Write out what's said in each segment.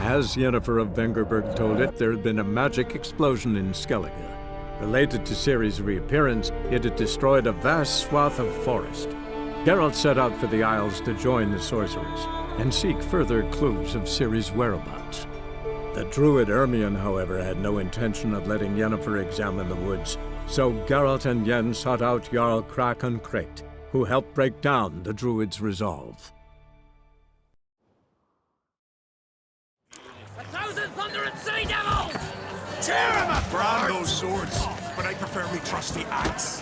As Yennefer of Vengerberg told it, there had been a magic explosion in Skellige. Related to Ciri's reappearance, it had destroyed a vast swath of forest. Geralt set out for the Isles to join the sorcerers and seek further clues of Ciri's whereabouts. The druid Ermion, however, had no intention of letting Yennefer examine the woods, so Geralt and Yen sought out Jarl Krakon Krayt, who helped break down the druid's resolve. 1,000 thundering sea devils! Tear him apart! Brand those swords, but I prefer me trusty axe.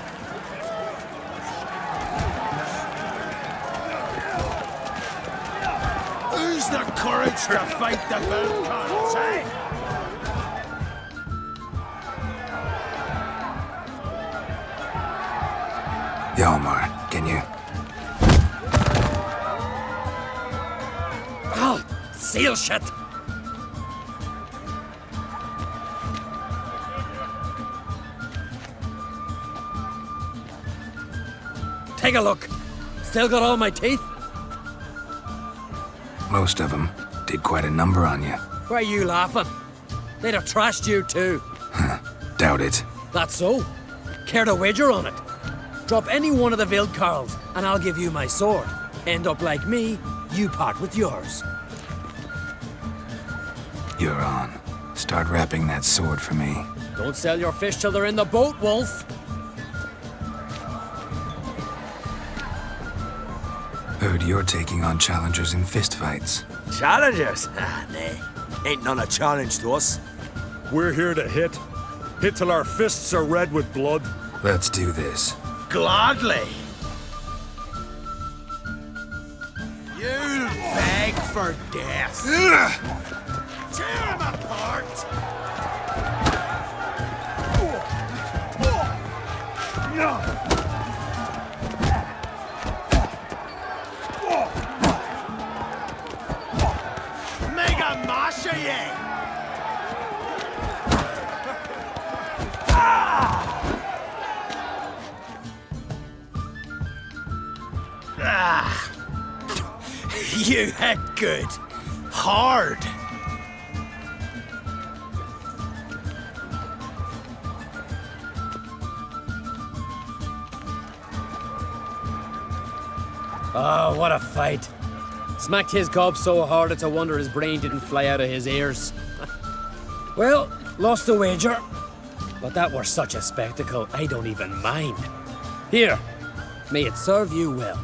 Who's the courage to fight the Velkhans, eh? Hjalmar, can you? Oh, seal shit! Take a look. Still got all my teeth? Most of them. Did quite a number on you. Why are you laughing? They'd have trashed you too. Doubt it. That's so. Care to wager on it? Drop any one of the Vildkarls, and I'll give you my sword. End up like me, you part with yours. You're on. Start wrapping that sword for me. Don't sell your fish till they're in the boat, Wolf. Heard you're taking on challengers in fistfights. Challengers? Ah, nay. Ain't none a challenge to us. We're here to hit. Hit till our fists are red with blood. Let's do this. Gladly. You'll beg for death. Tear him apart! Mega mash of ye! You hit good. Hard. Oh, what a fight. Smacked his gob so hard it's a wonder his brain didn't fly out of his ears. Well, lost the wager. But that were such a spectacle, I don't even mind. Here, may it serve you well.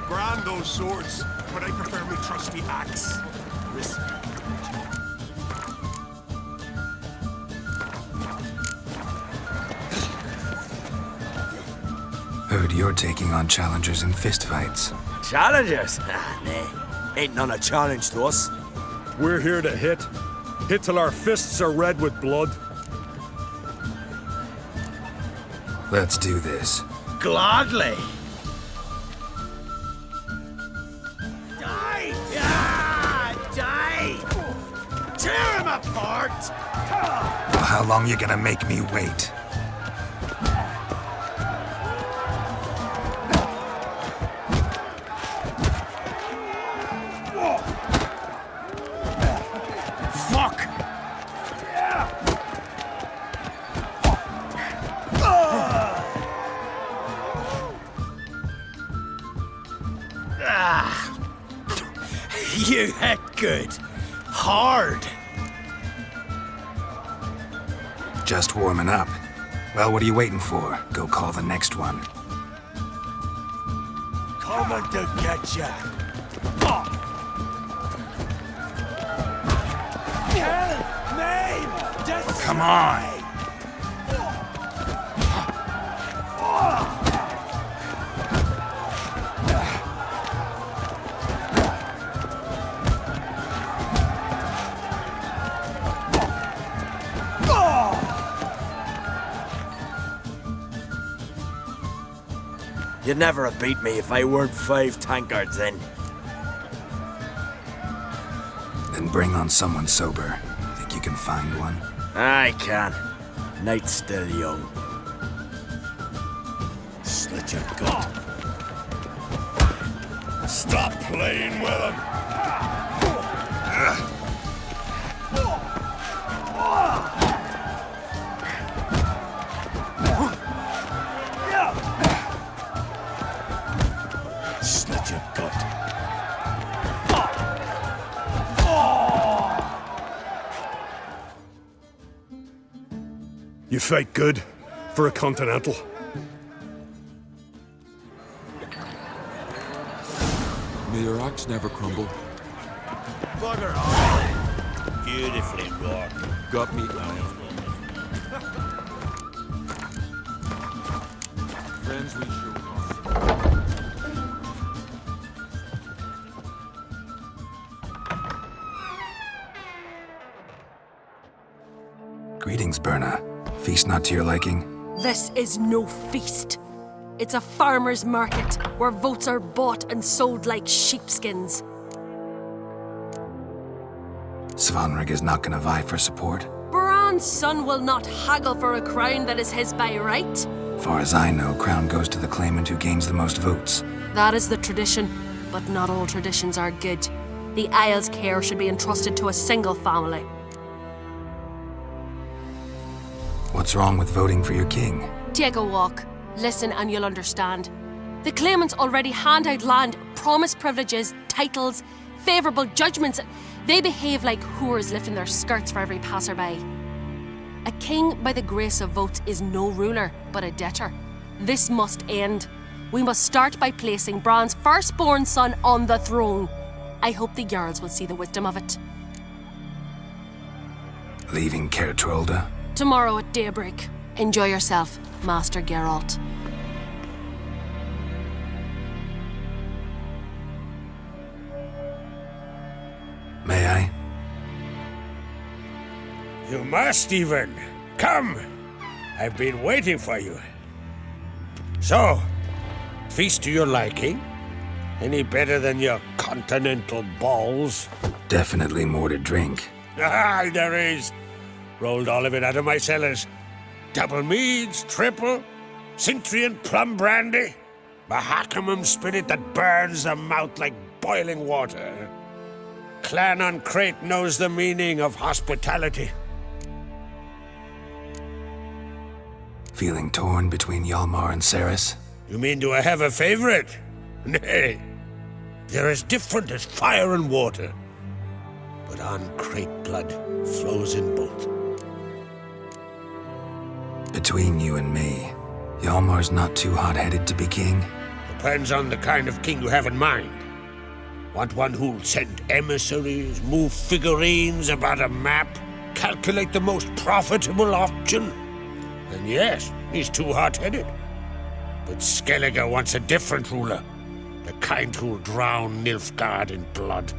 Brand those swords, but I prefer me trusty axe. Heard you're taking on challengers in fistfights. Challengers? Ah, nay. Ain't none a challenge to us. We're here to hit. Hit till our fists are red with blood. Let's do this. Gladly. Die! Ah, die! Tear him apart! Well, how long you gonna make me wait? You hit good. Hard. Just warming up. Well, what are you waiting for? Go call the next one. Coming to get ya. Come on. You'd never have beat me if I weren't 5 tankards in. Then bring on someone sober. Think you can find one? I can. Night's still young. Slit your gut. Stop playing with him! Slit your gut. You fight good for a continental. May your axe never crumble. Bugger off. Beautifully wrought. Got meat, lion. Friends we show. Greetings, Berna. Feast not to your liking? This is no feast. It's a farmer's market where votes are bought and sold like sheepskins. Svanrig is not gonna vie for support. Bran's son will not haggle for a crown that is his by right. Far as I know, crown goes to the claimant who gains the most votes. That is the tradition, but not all traditions are good. The Isle's care should be entrusted to a single family. What's wrong with voting for your king? Take a walk. Listen and you'll understand. The claimants already hand out land, promise privileges, titles, favourable judgments. They behave like whores lifting their skirts for every passerby. A king by the grace of votes is no ruler, but a debtor. This must end. We must start by placing Bran's firstborn son on the throne. I hope the Jarls will see the wisdom of it. Leaving Caer Trolda? Tomorrow at daybreak. Enjoy yourself, Master Geralt. May I? You must even. Come! I've been waiting for you. So, feast to your liking? Any better than your continental balls? Definitely more to drink. Ah, there is. Rolled all of it out of my cellars. Double meads, triple, Cintrian plum brandy, Mahakimum spirit that burns the mouth like boiling water. Clan on Crate knows the meaning of hospitality. Feeling torn between Hjalmar and Ceres? You mean do I have a favorite? Nay. They're as different as fire and water. But on Crate blood flows in both. Between you and me, Hjalmar's not too hot-headed to be king. Depends on the kind of king you have in mind. Want one who'll send emissaries, move figurines about a map, calculate the most profitable option? Then yes, he's too hot-headed. But Skellige wants a different ruler. The kind who'll drown Nilfgaard in blood.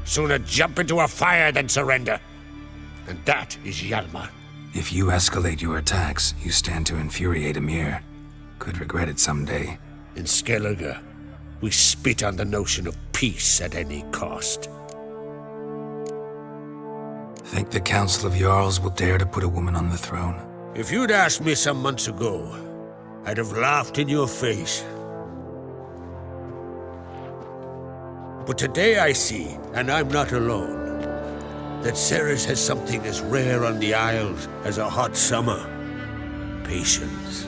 Sooner jump into a fire than surrender. And that is Hjalmar. If you escalate your attacks, you stand to infuriate Emir. Could regret it someday. In Skellige, we spit on the notion of peace at any cost. Think the Council of Jarls will dare to put a woman on the throne? If you'd asked me some months ago, I'd have laughed in your face. But today I see, and I'm not alone, that Ceres has something as rare on the Isles as a hot summer. Patience.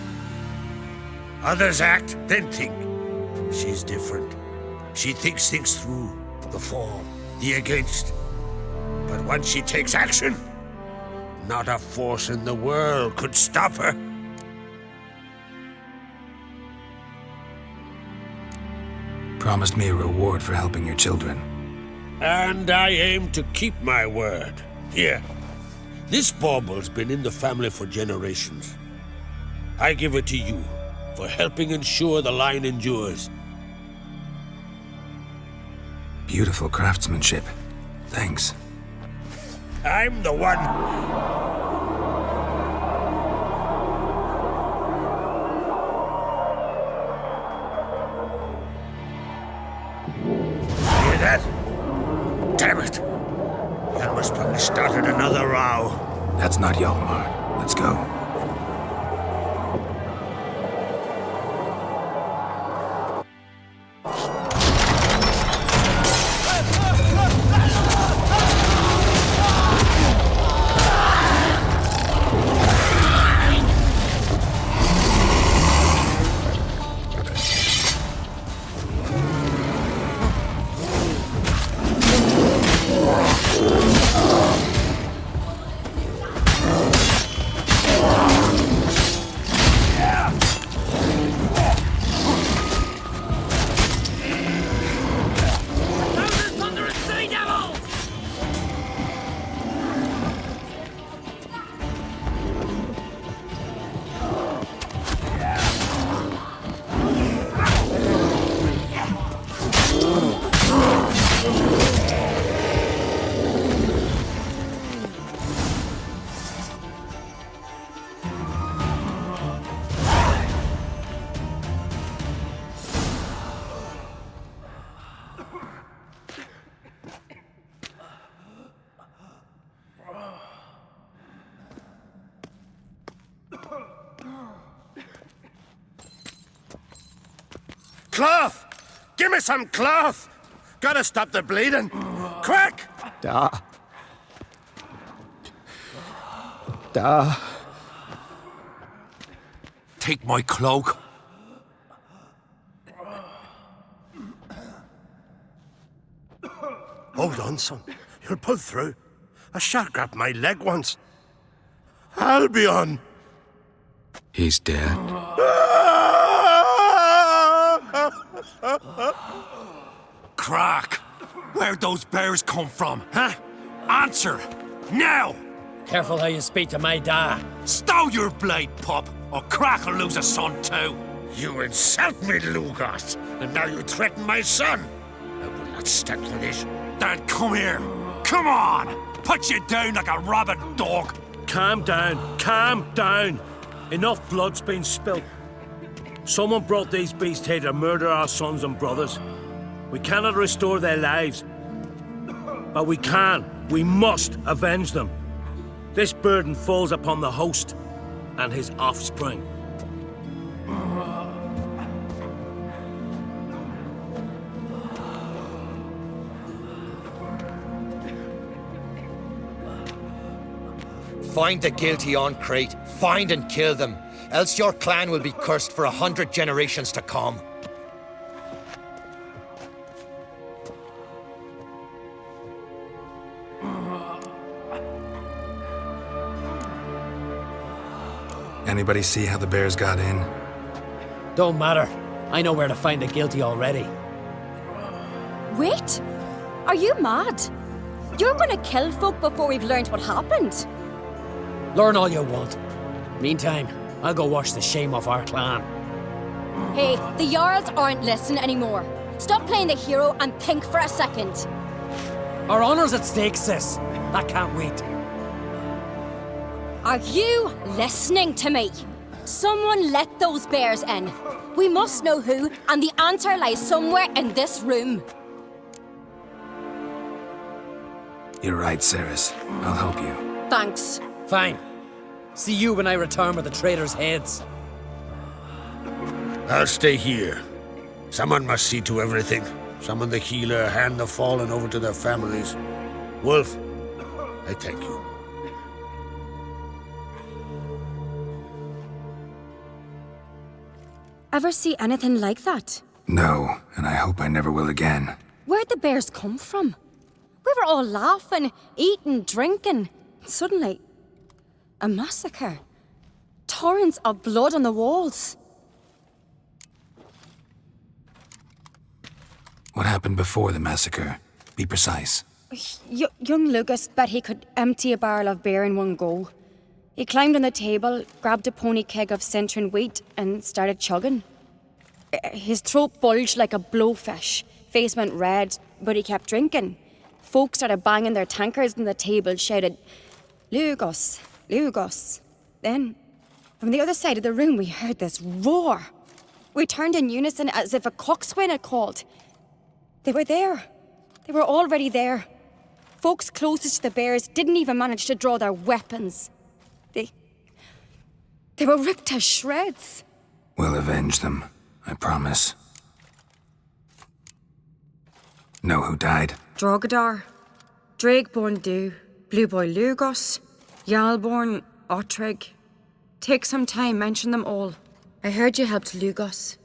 Others act, then think. She's different. She thinks things through, the for, the against. But once she takes action, not a force in the world could stop her. Promised me a reward for helping your children. And I aim to keep my word. Here, this bauble's been in the family for generations. I give it to you for helping ensure the line endures. Beautiful craftsmanship. Thanks. I'm the one. Hear that? Damn it! Hjalmar's probably started another row. That's not Hjalmar. Let's go. cloth! Give me some cloth! Gotta stop the bleeding! Quick! Da. Take my cloak. Hold on, son. You'll pull through. A shark grabbed my leg once. Albion! He's dead. Crack! Where'd those bears come from, huh? Answer! Now! Careful how you speak to my da. Stow your blade, pup, or Crack'll lose a son too! You insult me, Lugos, and now you threaten my son. I will not stand for this. Then come here! Come on! Put you down like a rabid dog! Calm down. Enough blood's been spilt. Someone brought these beasts here to murder our sons and brothers. We cannot restore their lives. But we must avenge them. This burden falls upon the host and his offspring. Find the guilty on Crete. Find and kill them. Else your clan will be cursed for 100 generations to come. Anybody see how the bears got in? Don't matter. I know where to find the guilty already. Wait! Are you mad? You're gonna kill folk before we've learned what happened. Learn all you want. Meantime, I'll go wash the shame off our clan. Hey, the Jarls aren't listening anymore. Stop playing the hero and think for a second. Our honor's at stake, sis. That can't wait. Are you listening to me? Someone let those bears in. We must know who, and the answer lies somewhere in this room. You're right, Ceres. I'll help you. Thanks. Fine. See you when I return with the traitors' heads. I'll stay here. Someone must see to everything. Summon the healer, hand the fallen over to their families. Wolf, I thank you. Ever see anything like that? No, and I hope I never will again. Where'd the bears come from? We were all laughing, eating, drinking. Suddenly, a massacre. Torrents of blood on the walls. What happened before the massacre? Be precise. Young Lucas bet he could empty a barrel of beer in one go. He climbed on the table, grabbed a pony keg of Centron wheat, and started chugging. His throat bulged like a blowfish. Face went red, but he kept drinking. Folks started banging their tankards on the table, shouted, "Lugos, Lugos." Then, from the other side of the room, we heard this roar. We turned in unison as if a coxswain had called. They were there. They were already there. Folks closest to the bears didn't even manage to draw their weapons. They were ripped to shreds. We'll avenge them, I promise. Know who died? Drogadar, Drakeborn Du, Blue Boy Lugos, Jarlborn, Ottrig. Take some time, mention them all. I heard you helped Lugos,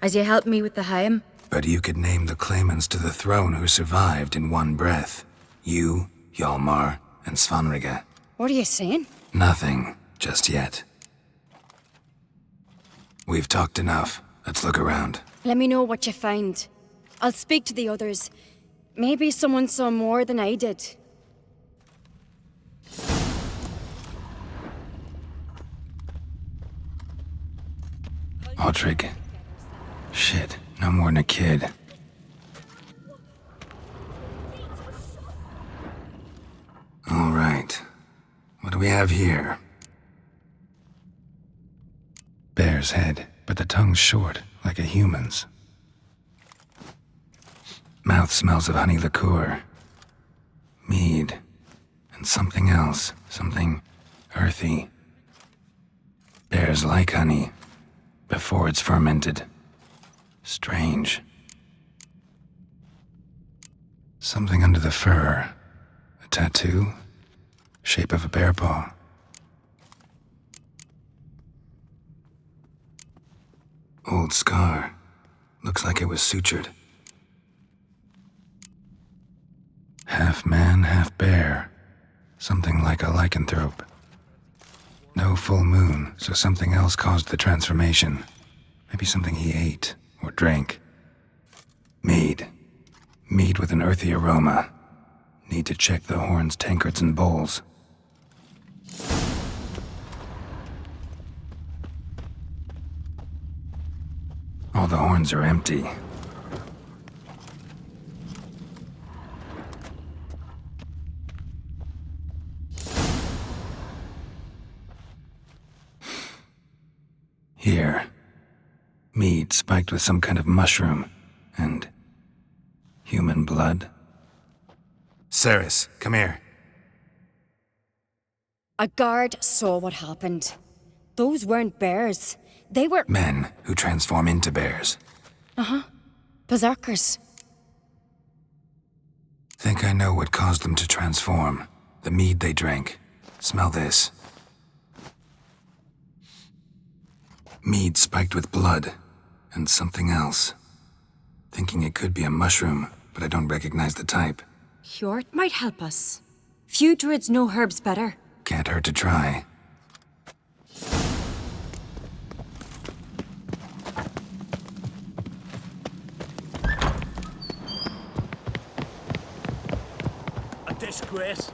as you helped me with the Haim. But you could name the claimants to the throne who survived in one breath. You, Hjalmar, and Svanrige. What are you saying? Nothing, just yet. We've talked enough. Let's look around. Let me know what you find. I'll speak to the others. Maybe someone saw more than I did. Ottrig. Shit, no more than a kid. All right. What do we have here? Bear's head, but the tongue's short, like a human's. Mouth smells of honey liqueur. Mead. And something else. Something earthy. Bears like honey. Before it's fermented. Strange. Something under the fur. A tattoo? Shape of a bear paw. Old scar. Looks like it was sutured. Half man, half bear. Something like a lycanthrope. No full moon, so something else caused the transformation. Maybe something he ate or drank. Mead. Mead with an earthy aroma. Need to check the horns, tankards, and bowls. All the horns are empty. Here. Mead spiked with some kind of mushroom. And human blood. Ceres, come here. A guard saw what happened. Those weren't bears. They were... Men who transform into bears. Uh-huh. Berserkers. Think I know what caused them to transform. The mead they drank. Smell this. Mead spiked with blood. And something else. Thinking it could be a mushroom, but I don't recognize the type. Hjort might help us. Few druids know herbs better. Can't hurt to try. A disgrace.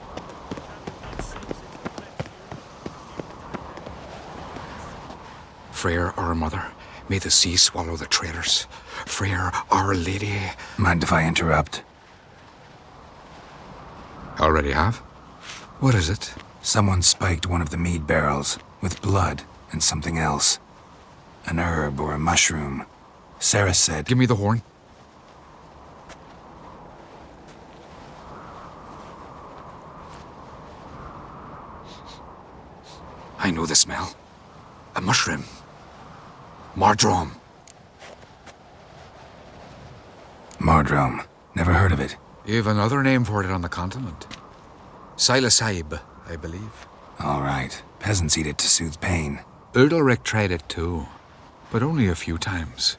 Freyr, our mother, may the sea swallow the traitors. Freyr, our lady. Mind if I interrupt? Already have? What is it? Someone spiked one of the mead barrels with blood and something else. An herb or a mushroom. Sarah said... Give me the horn. I know the smell. A mushroom. Mardrome. Mardrome. Never heard of it. You've another name for it on the continent. Psilocybe, I believe. All right. Peasants eat it to soothe pain. Udalric tried it too, but only a few times.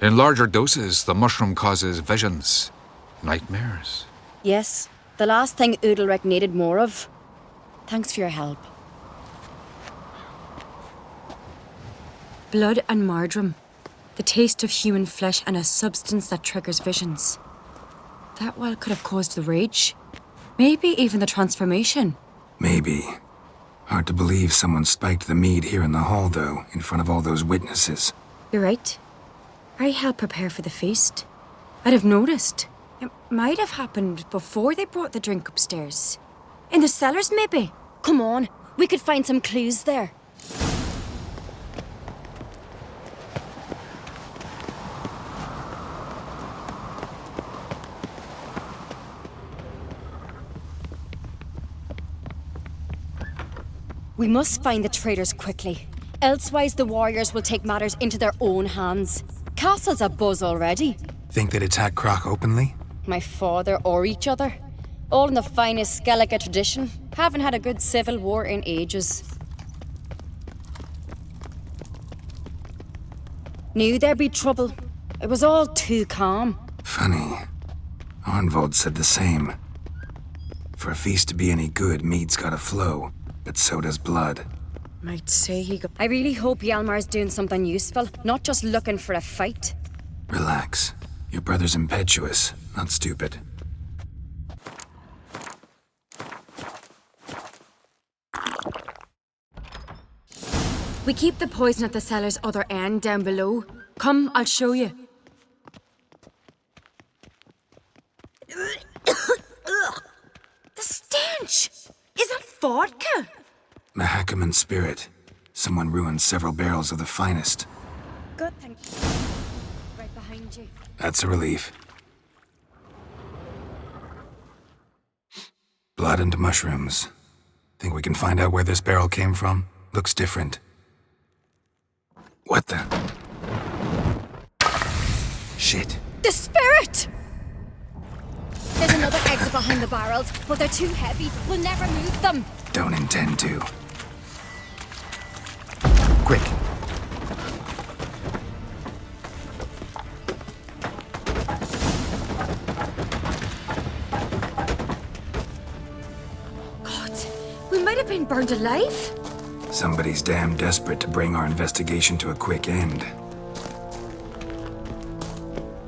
In larger doses, the mushroom causes visions, nightmares. Yes, the last thing Udalric needed more of. Thanks for your help. Blood and mardrome. The taste of human flesh and a substance that triggers visions. That well could have caused the rage. Maybe even the transformation. Maybe. Hard to believe someone spiked the mead here in the hall, though, in front of all those witnesses. You're right. I helped prepare for the feast. I'd have noticed. It might have happened before they brought the drink upstairs. In the cellars, maybe. Come on, we could find some clues there. We must find the traitors quickly. Elsewise, the warriors will take matters into their own hands. Castle's abuzz already. Think they'd attack Croc openly? My father or each other. All in the finest Skellige tradition. Haven't had a good civil war in ages. Knew there'd be trouble. It was all too calm. Funny. Arnvold said the same. For a feast to be any good, mead's gotta flow. But so does blood. Might say he got... I really hope Hjalmar's doing something useful, not just looking for a fight. Relax. Your brother's impetuous, not stupid. We keep the poison at the cellar's other end down below. Come, I'll show you. The stench! Is that vodka? Mahakaman spirit. Someone ruined several barrels of the finest. Good, thank you. Right behind you. That's a relief. Blood and mushrooms. Think we can find out where this barrel came from? Looks different. What the? Shit. The spirit! There's another exit behind the barrels, but they're too heavy. We'll never move them. Don't intend to. Quick. God, we might have been burned alive. Somebody's damn desperate to bring our investigation to a quick end.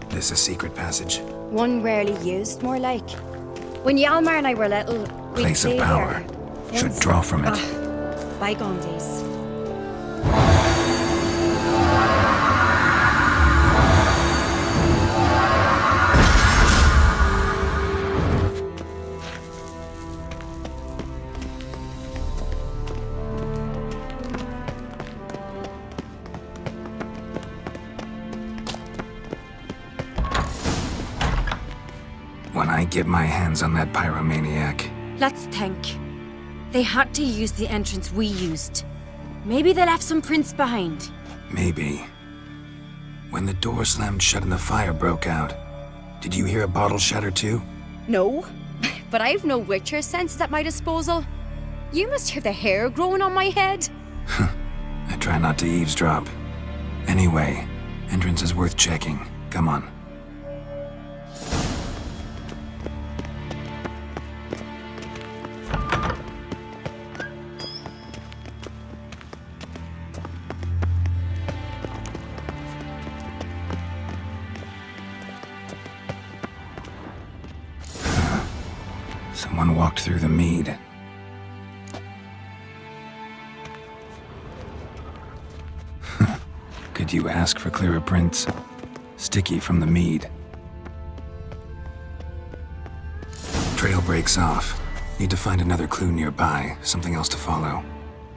This a secret passage? One rarely used, more like. When Yalmar and I were little, we'd Place of play power. there. Should draw from it. Bygone days. When I get my hands on that pyromaniac, Let's think. They had to use the entrance we used. Maybe they left some prints behind. maybe. When the door slammed shut and the fire broke out, did you hear a bottle shatter too? No, but I've no Witcher senses at my disposal. You must hear the hair growing on my head. I try not to eavesdrop. Anyway, entrance is worth checking. Come on. Someone walked through the mead. Could you ask for clearer prints? Sticky from the mead. Trail breaks off. Need to find another clue nearby, something else to follow.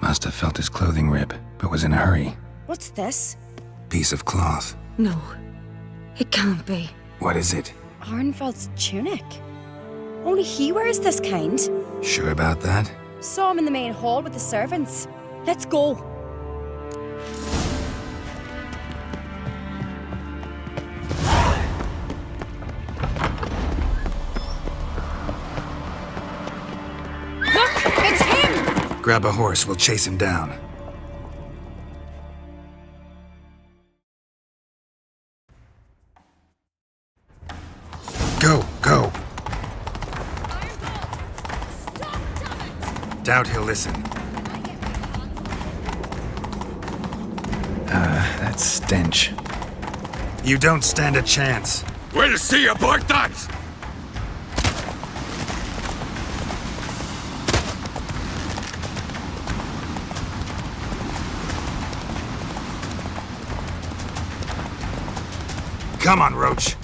Must have felt his clothing rip, but was in a hurry. What's this? Piece of cloth. No, it can't be. What is it? Arnvald's tunic. Only he wears this kind. Sure about that? Saw him in the main hall with the servants. Let's go. Look, it's him! Grab a horse, we'll chase him down. Go, go! Doubt he'll listen. That stench. You don't stand a chance. We'll see about that! Come on, Roach.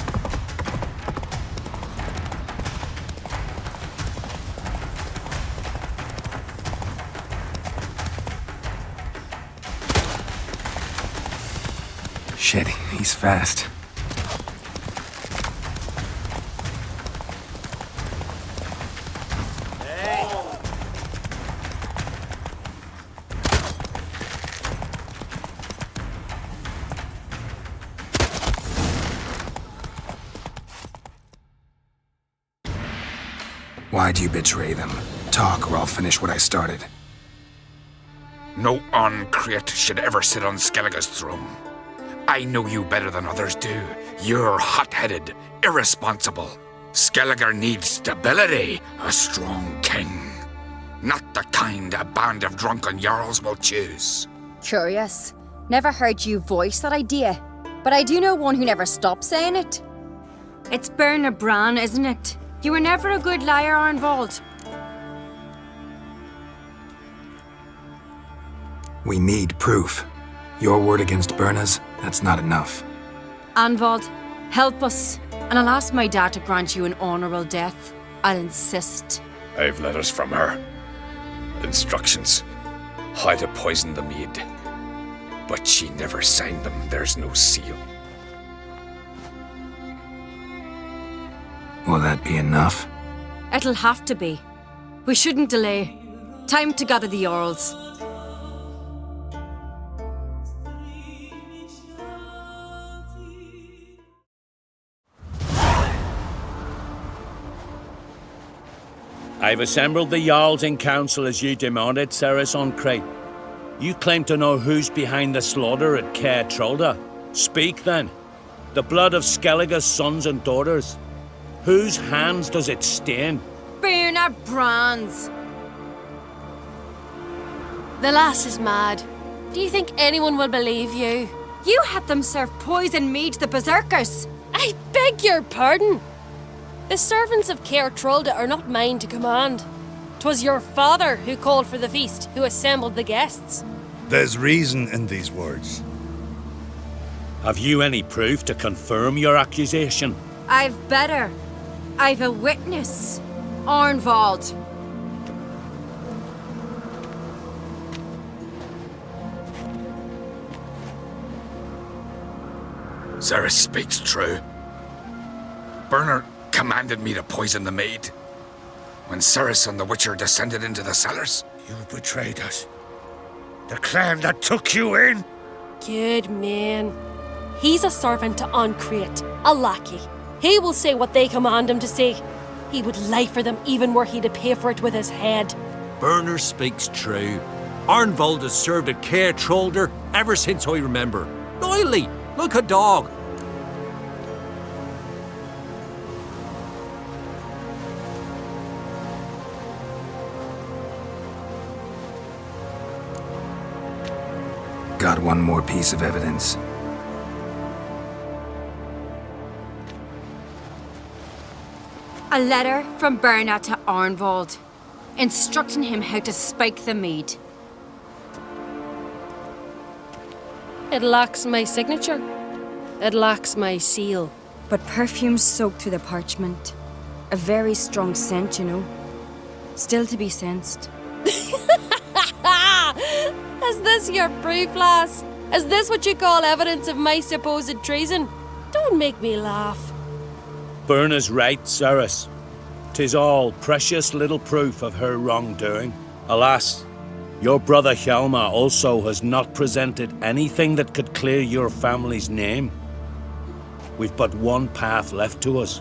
Shit, he's fast. Why'd you betray them? Talk or I'll finish what I started. No uncreate should ever sit on Skellige's throne. I know you better than others do. You're hot-headed, irresponsible. Skellige needs stability, a strong king. Not the kind a band of drunken jarls will choose. Curious. Never heard you voice that idea. But I do know one who never stops saying it. It's Bernard Bran, isn't it? You were never a good liar, Arnvald. We need proof. Your word against Berna's, that's not enough. Arnvald, help us. And I'll ask my dad to grant you an honorable death. I'll insist. I've letters from her. Instructions. How to poison the mead. But she never signed them. There's no seal. Will that be enough? It'll have to be. We shouldn't delay. Time to gather the Jarls. I've assembled the Jarls in council as you demanded, Ceres on Crate. You claim to know who's behind the slaughter at Caer Trolda. Speak then. The blood of Skellige's sons and daughters. Whose hands does it stain? Berna Brands. The lass is mad. Do you think anyone will believe you? You had them serve poison mead to the berserkers. I beg your pardon. The servants of Caer Trolda are not mine to command. 'Twas your father who called for the feast, who assembled the guests. There's reason in these words. Have you any proof to confirm your accusation? I've better. I've a witness. Arnvald. Ceres speaks true. Burner commanded me to poison the maid. When Ceres and the Witcher descended into the cellars. You betrayed us. The clan that took you in. Good man. He's a servant to Ancrate, a lackey. He will say what they command him to say. He would lie for them even were he to pay for it with his head. Burner speaks true. Arnvald has served at Caer Trolda ever since I remember. Oily, look a dog. Got one more piece of evidence. A letter from Berna to Arnvald, instructing him how to spike the mead. It lacks my signature. It lacks my seal. But perfume soaked through the parchment. A very strong scent, you know. Still to be sensed. Is this your proof, lass? Is this what you call evidence of my supposed treason? Don't make me laugh. Burna's right, Ceres. 'Tis all precious little proof of her wrongdoing. Alas, your brother Hjalmar also has not presented anything that could clear your family's name. We've but one path left to us.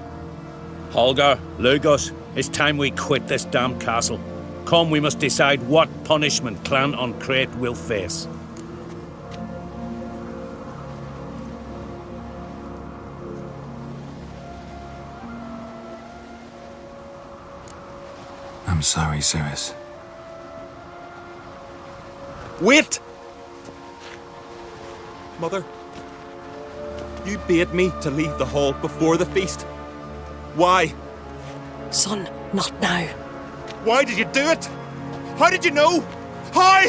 Holger, Lugos, it's time we quit this damn castle. Come, we must decide what punishment Clan Ancrate will face. I'm sorry, Ceres. Wait! Mother, you bade me to leave the hall before the feast. Why? Son, not now. Why did you do it? How did you know? How?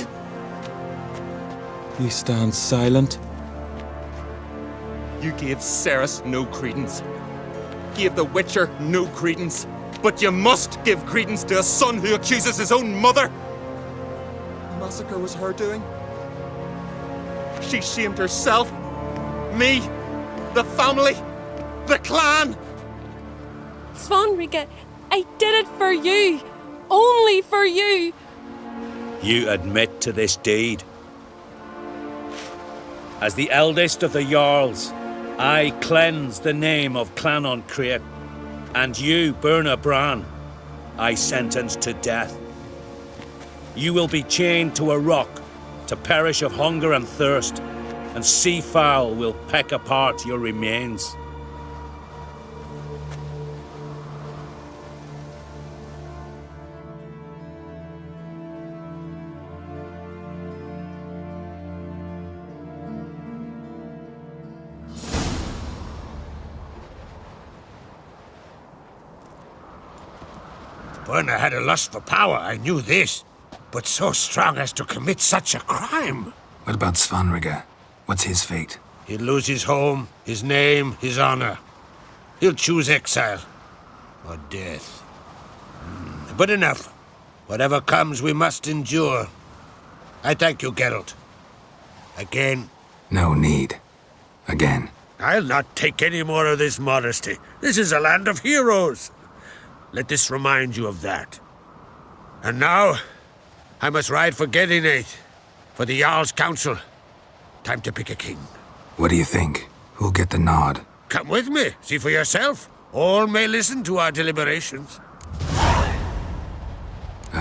You stand silent. You gave Ceres no credence. Gave the Witcher no credence. But you must give credence to a son who accuses his own mother. The massacre was her doing. She shamed herself, me, the family, the clan. Svanrika, I did it for you. Only for you. You admit to this deed. As the eldest of the Jarls, I cleanse the name of Clan Ancrate. And you, Berna Bran, I sentence to death. You will be chained to a rock to perish of hunger and thirst, and sea fowl will peck apart your remains. Berna had a lust for power, I knew this. But so strong as to commit such a crime. What about Svanrika? What's his fate? He'll lose his home, his name, his honor. He'll choose exile. Or death. But enough. Whatever comes, we must endure. I thank you, Geralt. Again. No need. Again. I'll not take any more of this modesty. This is a land of heroes. Let this remind you of that. And now, I must ride for Gedinate, for the Jarl's Council. Time to pick a king. What do you think? Who'll get the nod? Come with me, see for yourself. All may listen to our deliberations.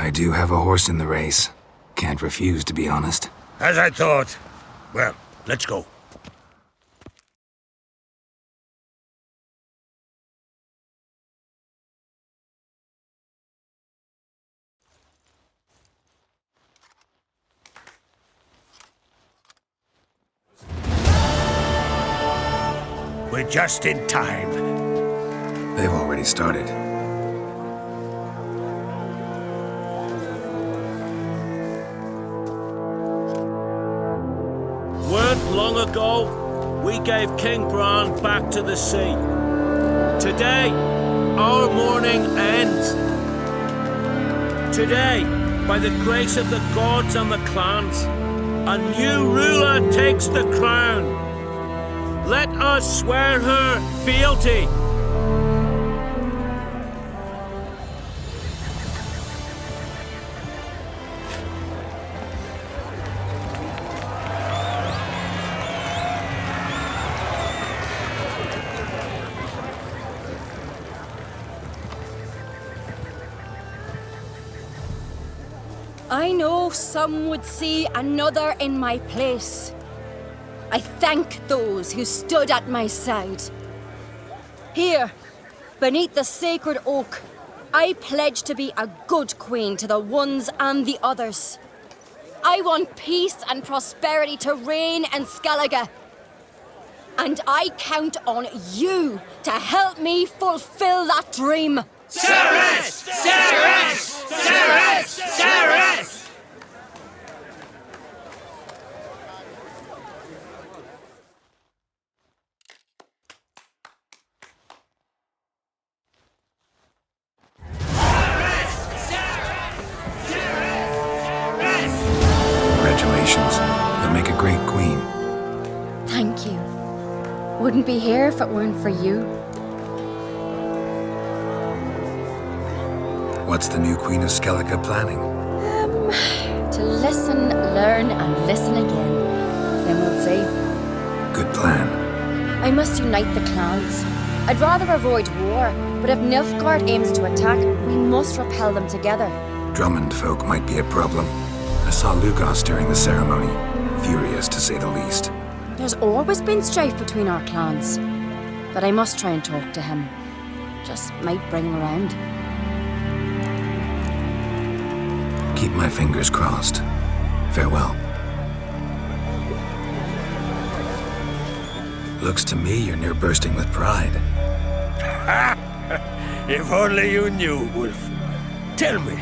I do have a horse in the race. Can't refuse, to be honest. As I thought. Well, let's go. We're just in time. They've already started. Weren't long ago, we gave King Bran back to the sea. Today, our mourning ends. Today, by the grace of the gods and the clans, a new ruler takes the crown. Let us swear her fealty. I know some would see another in my place. I thank those who stood at my side. Here, beneath the sacred oak, I pledge to be a good queen to the ones and the others. I want peace and prosperity to reign in Skellige. And I count on you to help me fulfill that dream. Ceres! Ceres! Ceres! Ceres! Congratulations. You'll make a great queen. Thank you. Wouldn't be here if it weren't for you. What's the new Queen of Skellige planning? To listen, learn, and listen again. Then we'll see. Good plan. I must unite the clans. I'd rather avoid war, but if Nilfgaard aims to attack, we must repel them together. Drummond folk might be a problem. I saw Lugos during the ceremony. Furious, to say the least. There's always been strife between our clans. But I must try and talk to him. Just might bring him around. Keep my fingers crossed. Farewell. Looks to me you're near bursting with pride. If only you knew, Wolf. Tell me,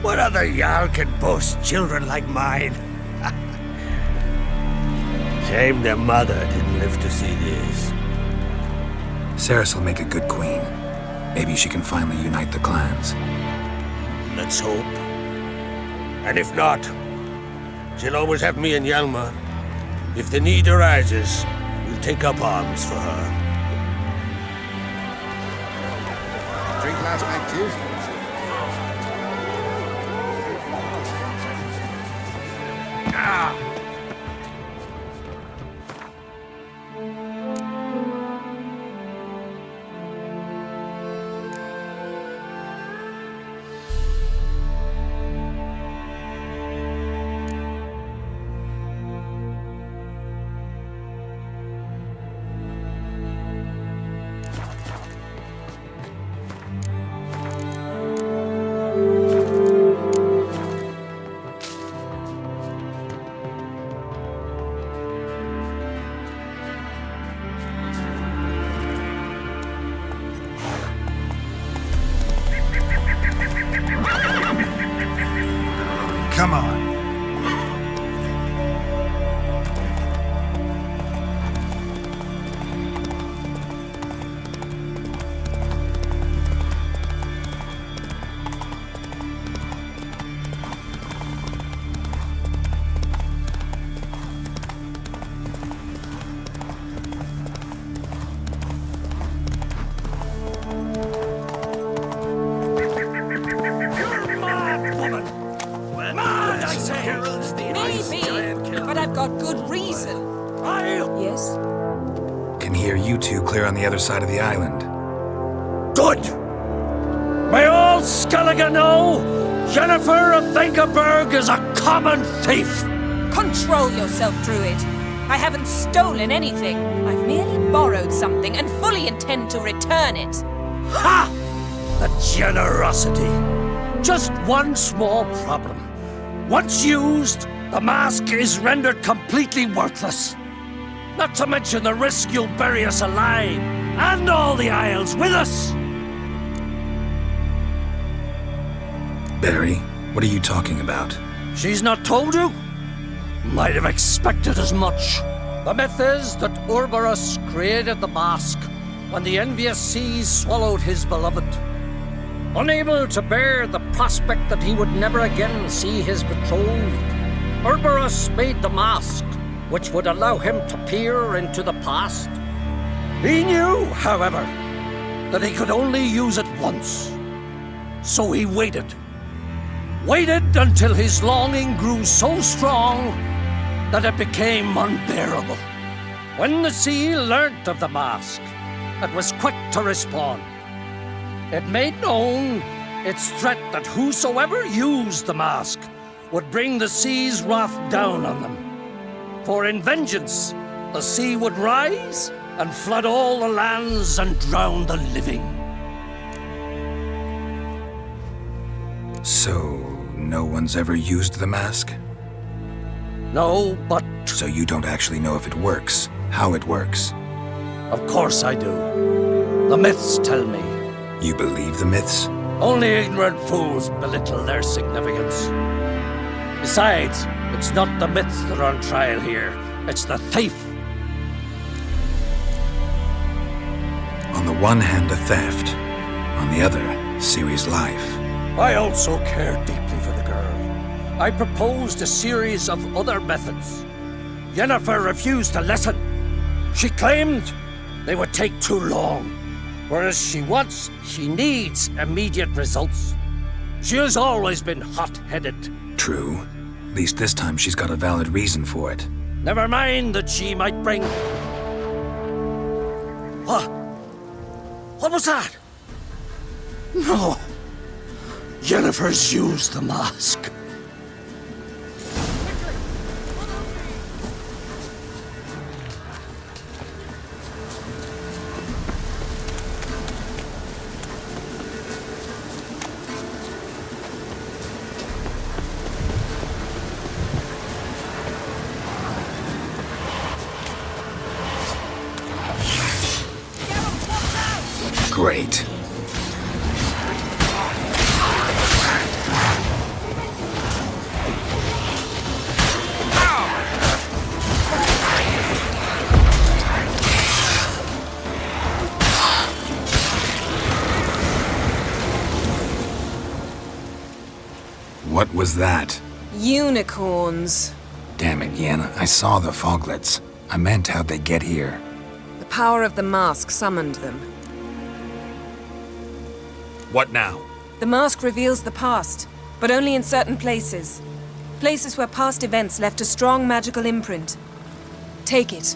what other Jarl can boast children like mine? Shame their mother didn't live to see this. Ceres will make a good queen. Maybe she can finally unite the clans. Let's hope. And if not, she'll always have me and Hjalmar. If the need arises, we'll take up arms for her. Drink last night, too? Come on. Clear on the other side of the island. Good! May all Skellige know Jennifer of Vengerberg is a common thief! Control yourself, Druid. I haven't stolen anything. I've merely borrowed something and fully intend to return it. Ha! The generosity. Just one small problem. Once used, the mask is rendered completely worthless. Not to mention the risk you'll bury us alive, and all the Isles with us! Barry, what are you talking about? She's not told you? Might have expected as much. The myth is that Ouroboros created the mask when the envious seas swallowed his beloved. Unable to bear the prospect that he would never again see his betrothed, Ouroboros made the mask, which would allow him to peer into the past. He knew, however, that he could only use it once. So he waited. Waited until his longing grew so strong that it became unbearable. When the sea learnt of the mask, it was quick to respond. It made known its threat that whosoever used the mask would bring the sea's wrath down on them. For in vengeance, the sea would rise and flood all the lands and drown the living. So, no one's ever used the mask? No, but... So you don't actually know if it works, how it works? Of course I do. The myths tell me. You believe the myths? Only ignorant fools belittle their significance. Besides, it's not the myths that are on trial here. It's the thief. On the one hand, a theft. On the other, Ciri's life. I also care deeply for the girl. I proposed a series of other methods. Yennefer refused to listen. She claimed they would take too long. Whereas she needs immediate results. She has always been hot-headed. True. At least this time she's got a valid reason for it. Never mind that she might bring... What? What was that? No. Yennefer's used the mask. Great. What was that? Unicorns. Damn it, Yen. I saw the foglets. I meant how'd they get here? The power of the mask summoned them. What now? The mask reveals the past, but only in certain places. Places where past events left a strong magical imprint. Take it.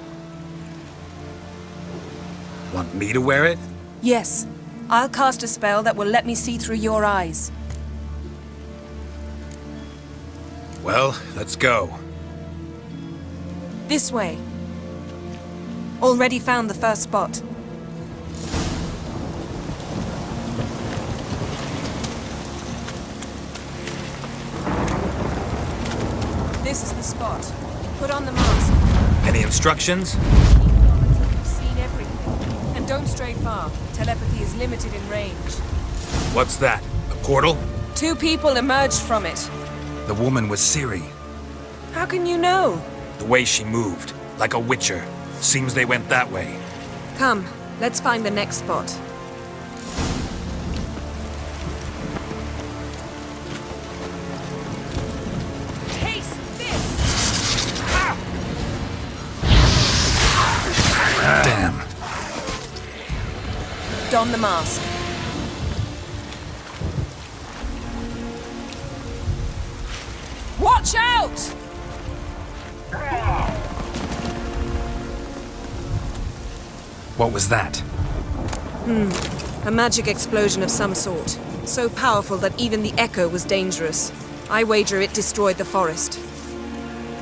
Want me to wear it? Yes. I'll cast a spell that will let me see through your eyes. Well, let's go. This way. Already found the first spot. This is the spot. Put on the mask. Any instructions? Keep it on until you've seen everything. And don't stray far. Telepathy is limited in range. What's that? A portal? 2 people emerged from it. The woman was Ciri. How can you know? The way she moved, like a witcher. Seems they went that way. Come, let's find the next spot. Taste this! Damn. Don the mask. Watch out! What was that? A magic explosion of some sort. So powerful that even the echo was dangerous. I wager it destroyed the forest.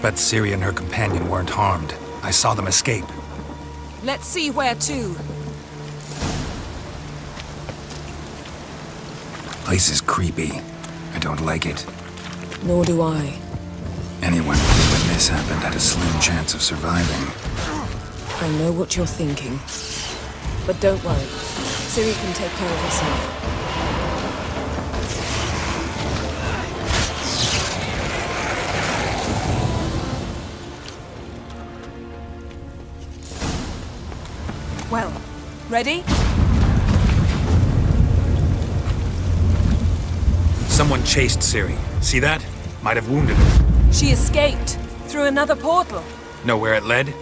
But Ciri and her companion weren't harmed. I saw them escape. Let's see where to. Place is creepy. I don't like it. Nor do I. Anyone who knew when this happened had a slim chance of surviving. I know what you're thinking. But don't worry. Ciri can take care of herself. Well, ready? Someone chased Ciri. See that? Might have wounded her. She escaped through another portal. Know where it led?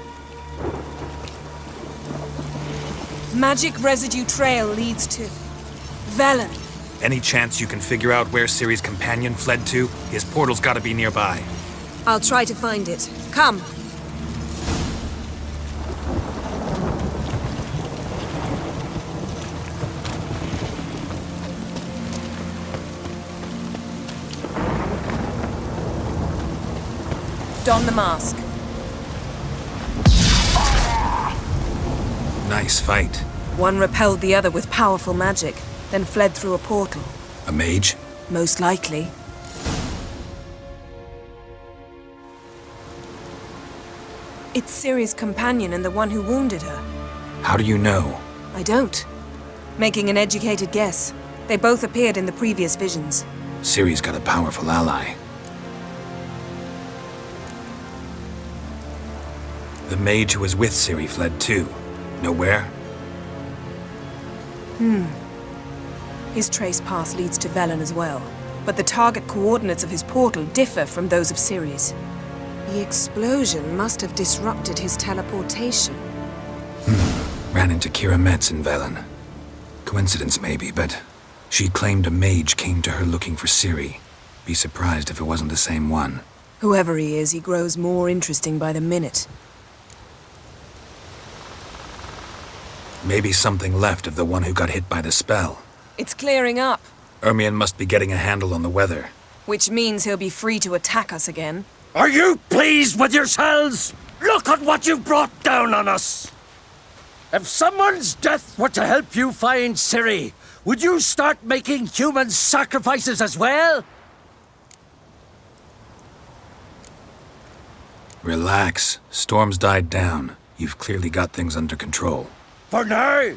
Magic residue trail leads to Velen. Any chance you can figure out where Ciri's companion fled to? His portal's gotta be nearby. I'll try to find it. Come. Don the mask. Nice fight. One repelled the other with powerful magic, then fled through a portal. A mage? Most likely. It's Ciri's companion and the one who wounded her. How do you know? I don't. Making an educated guess. They both appeared in the previous visions. Ciri's got a powerful ally. The mage who was with Ciri fled too. Know where? His trace path leads to Velen as well. But the target coordinates of his portal differ from those of Ciri's. The explosion must have disrupted his teleportation. Ran into Kira Metz in Velen. Coincidence maybe, but she claimed a mage came to her looking for Ciri. Be surprised if it wasn't the same one. Whoever he is, he grows more interesting by the minute. Maybe something left of the one who got hit by the spell. It's clearing up. Ermion must be getting a handle on the weather. Which means he'll be free to attack us again. Are you pleased with yourselves? Look at what you've brought down on us! If someone's death were to help you find Ciri, would you start making human sacrifices as well? Relax. Storm's died down. You've clearly got things under control. For now.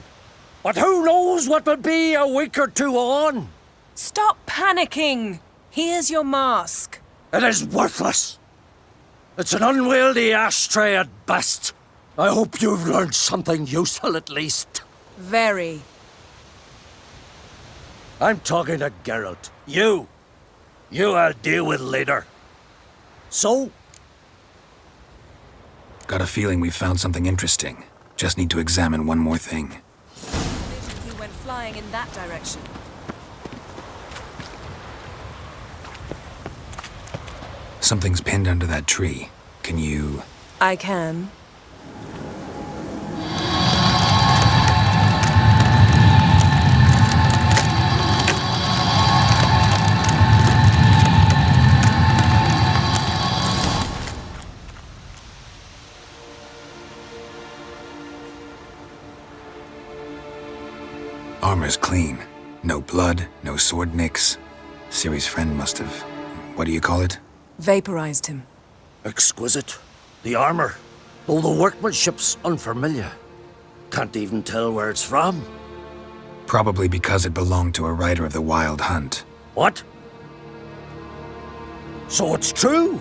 But who knows what will be a week or two on? Stop panicking! Here's your mask. It is worthless. It's an unwieldy ashtray at best. I hope you've learned something useful at least. Very. I'm talking to Geralt. You I'll deal with later. So? Got a feeling we've found something interesting. Just need to examine one more thing. He went flying in that direction. Something's pinned under that tree. Can you... I can. Armor's clean. No blood, no sword nicks. Ciri's friend must have... what do you call it? Vaporized him. Exquisite. The armor, though the workmanship's unfamiliar. Can't even tell where it's from. Probably because it belonged to a rider of the Wild Hunt. What? So it's true?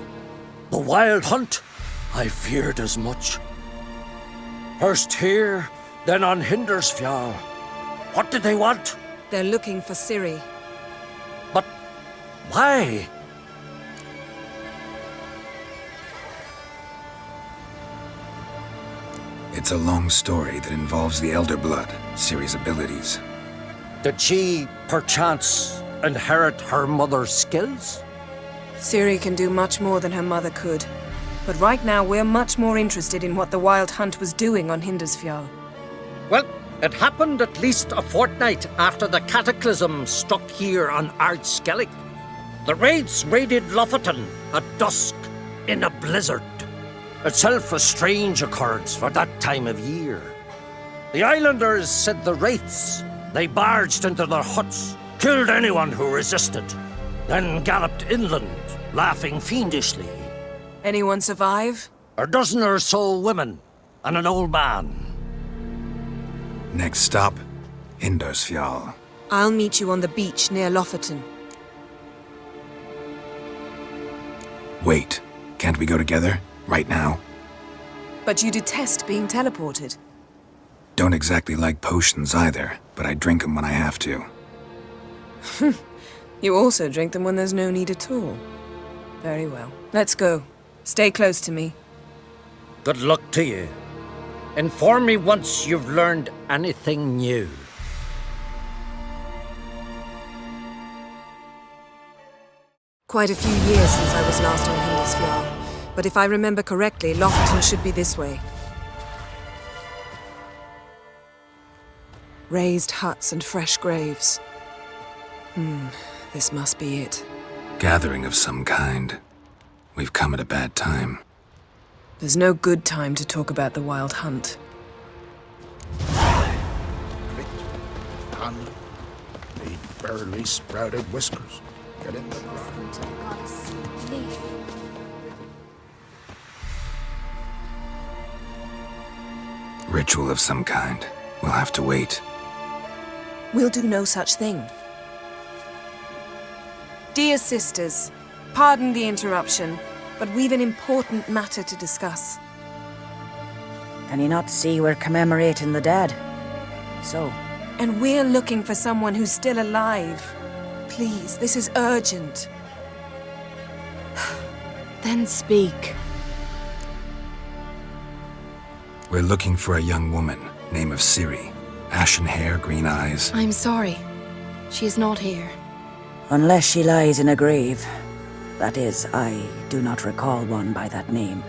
The Wild Hunt? I feared as much. First here, then on Hindersfjall. What did they want? They're looking for Ciri. But why? It's a long story that involves the Elder Blood, Ciri's abilities. Did she, perchance, inherit her mother's skills? Ciri can do much more than her mother could. But right now, we're much more interested in what the Wild Hunt was doing on Hindersfjall. Well, It happened at least a fortnight after the cataclysm struck here on Ard Skellig. The raids raided Lofoten at dusk in a blizzard. Itself a strange occurrence for that time of year. The islanders said the wraiths. They barged into their huts, killed anyone who resisted, then galloped inland, laughing fiendishly. Anyone survive? A dozen or so women and an old man. Next stop, Indersfjall. I'll meet you on the beach near Lofoten. Wait, can't we go together? Right now? But you detest being teleported. Don't exactly like potions either, but I drink them when I have to. You also drink them when there's no need at all. Very well. Let's go. Stay close to me. Good luck to you. Inform me once you've learned anything new. Quite a few years since I was last on Hindisfjall, but if I remember correctly, Lofoten should be this way. Raised huts and fresh graves. This must be it. Gathering of some kind. We've come at a bad time. There's no good time to talk about the Wild Hunt. Need barely sprouted whiskers. Get in the Ritual of some kind. We'll have to wait. We'll do no such thing. Dear sisters, pardon the interruption, but we've an important matter to discuss. Can you not see we're commemorating the dead? So? And we're looking for someone who's still alive. Please, this is urgent. Then speak. We're looking for a young woman, name of Ciri. Ashen hair, green eyes. I'm sorry. She is not here. Unless she lies in a grave. That is, I do not recall one by that name.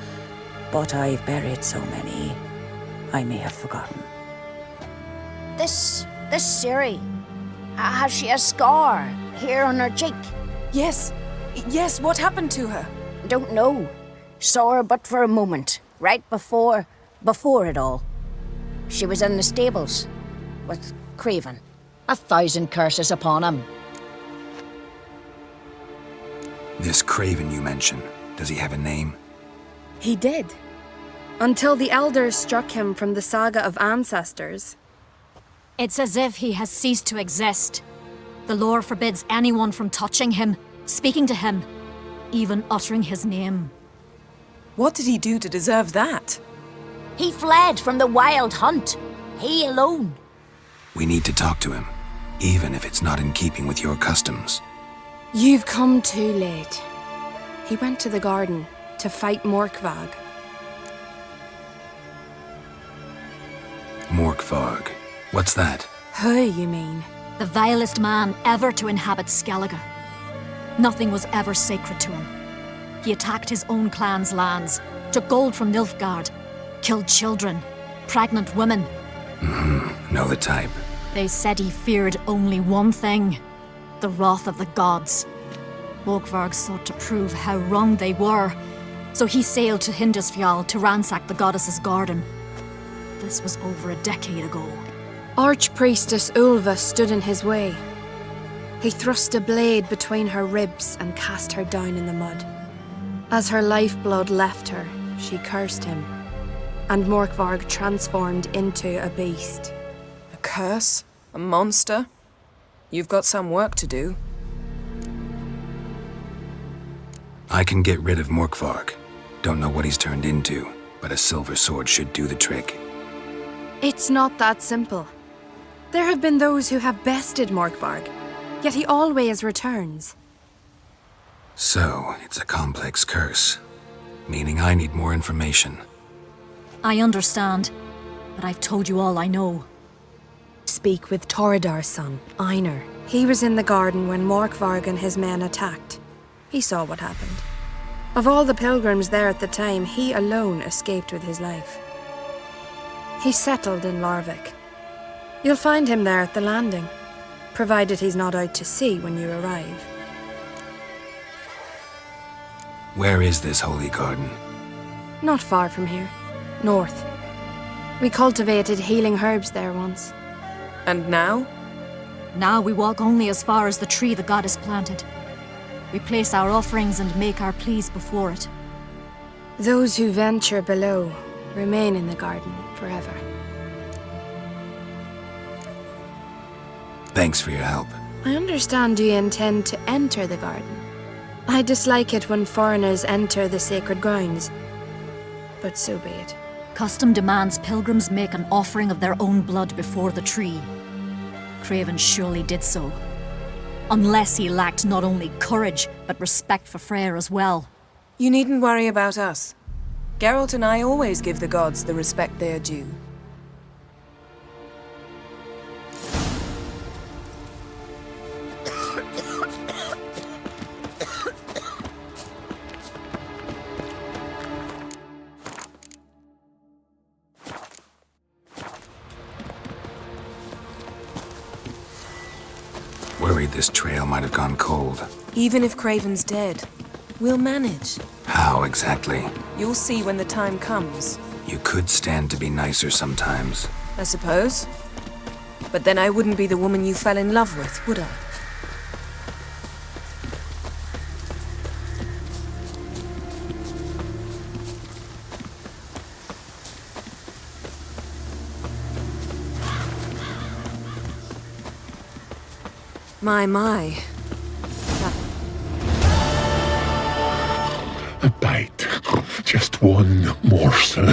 But I've buried so many, I may have forgotten. This Ciri, has she a scar here on her cheek? Yes, what happened to her? Don't know. Saw her but for a moment, right before it all. She was in the stables with Craven. 1,000 curses upon him. This Craven you mention, does he have a name? He did. Until the elders struck him from the saga of ancestors. It's as if he has ceased to exist. The lore forbids anyone from touching him, speaking to him, even uttering his name. What did he do to deserve that? He fled from the Wild Hunt. He alone. We need to talk to him, even if it's not in keeping with your customs. You've come too late. He went to the garden to fight Morkvarg. Morkvarg. What's that? Who, you mean? The vilest man ever to inhabit Skellige. Nothing was ever sacred to him. He attacked his own clan's lands, took gold from Nilfgaard, killed children, pregnant women. Know the type. They said he feared only one thing, the wrath of the gods. Morkvarg sought to prove how wrong they were, so he sailed to Hindisfjall to ransack the goddess's garden. This was over a decade ago. Archpriestess Ulva stood in his way. He thrust a blade between her ribs and cast her down in the mud. As her lifeblood left her, she cursed him, and Morkvarg transformed into a beast. A curse? A monster? You've got some work to do. I can get rid of Morkvarg. Don't know what he's turned into, but a silver sword should do the trick. It's not that simple. There have been those who have bested Morkvarg, yet he always returns. So, it's a complex curse, meaning I need more information. I understand, but I've told you all I know. Speak with Torridar's son, Einar. He was in the garden when Morkvarg and his men attacked. He saw what happened. Of all the pilgrims there at the time, he alone escaped with his life. He settled in Larvik. You'll find him there at the landing, provided he's not out to sea when you arrive. Where is this holy garden? Not far from here. North. We cultivated healing herbs there once. And now? Now we walk only as far as the tree the goddess planted. We place our offerings and make our pleas before it. Those who venture below remain in the garden forever. Thanks for your help. I understand you intend to enter the garden. I dislike it when foreigners enter the sacred grounds, but so be it. Custom demands pilgrims make an offering of their own blood before the tree. Craven surely did so. Unless he lacked not only courage, but respect for Freyr as well. You needn't worry about us. Geralt and I always give the gods the respect they are due. Worried this trail might have gone cold. Even if Craven's dead, we'll manage. How exactly? You'll see when the time comes. You could stand to be nicer sometimes. I suppose. But then I wouldn't be the woman you fell in love with, would I? My. A bite. Just one morsel.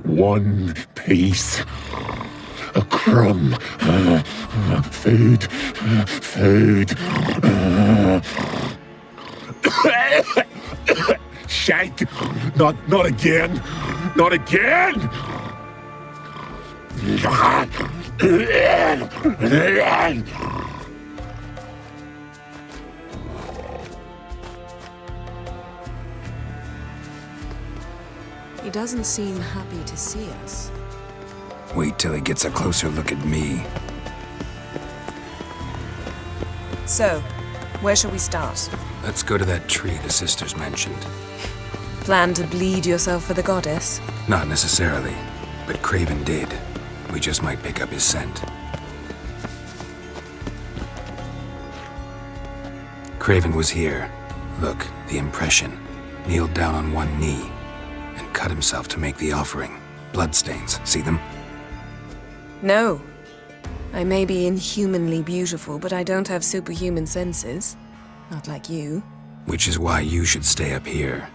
One piece. A crumb. Food. Shite. Not again. Not again. He doesn't seem happy to see us. Wait till he gets a closer look at me. So, where shall we start? Let's go to that tree the sisters mentioned. Plan to bleed yourself for the goddess? Not necessarily, but Craven did. We just might pick up his scent. Craven was here. Look, the impression. Kneeled down on one knee and cut himself to make the offering. Bloodstains, see them? No. I may be inhumanly beautiful, but I don't have superhuman senses. Not like you. Which is why you should stay up here.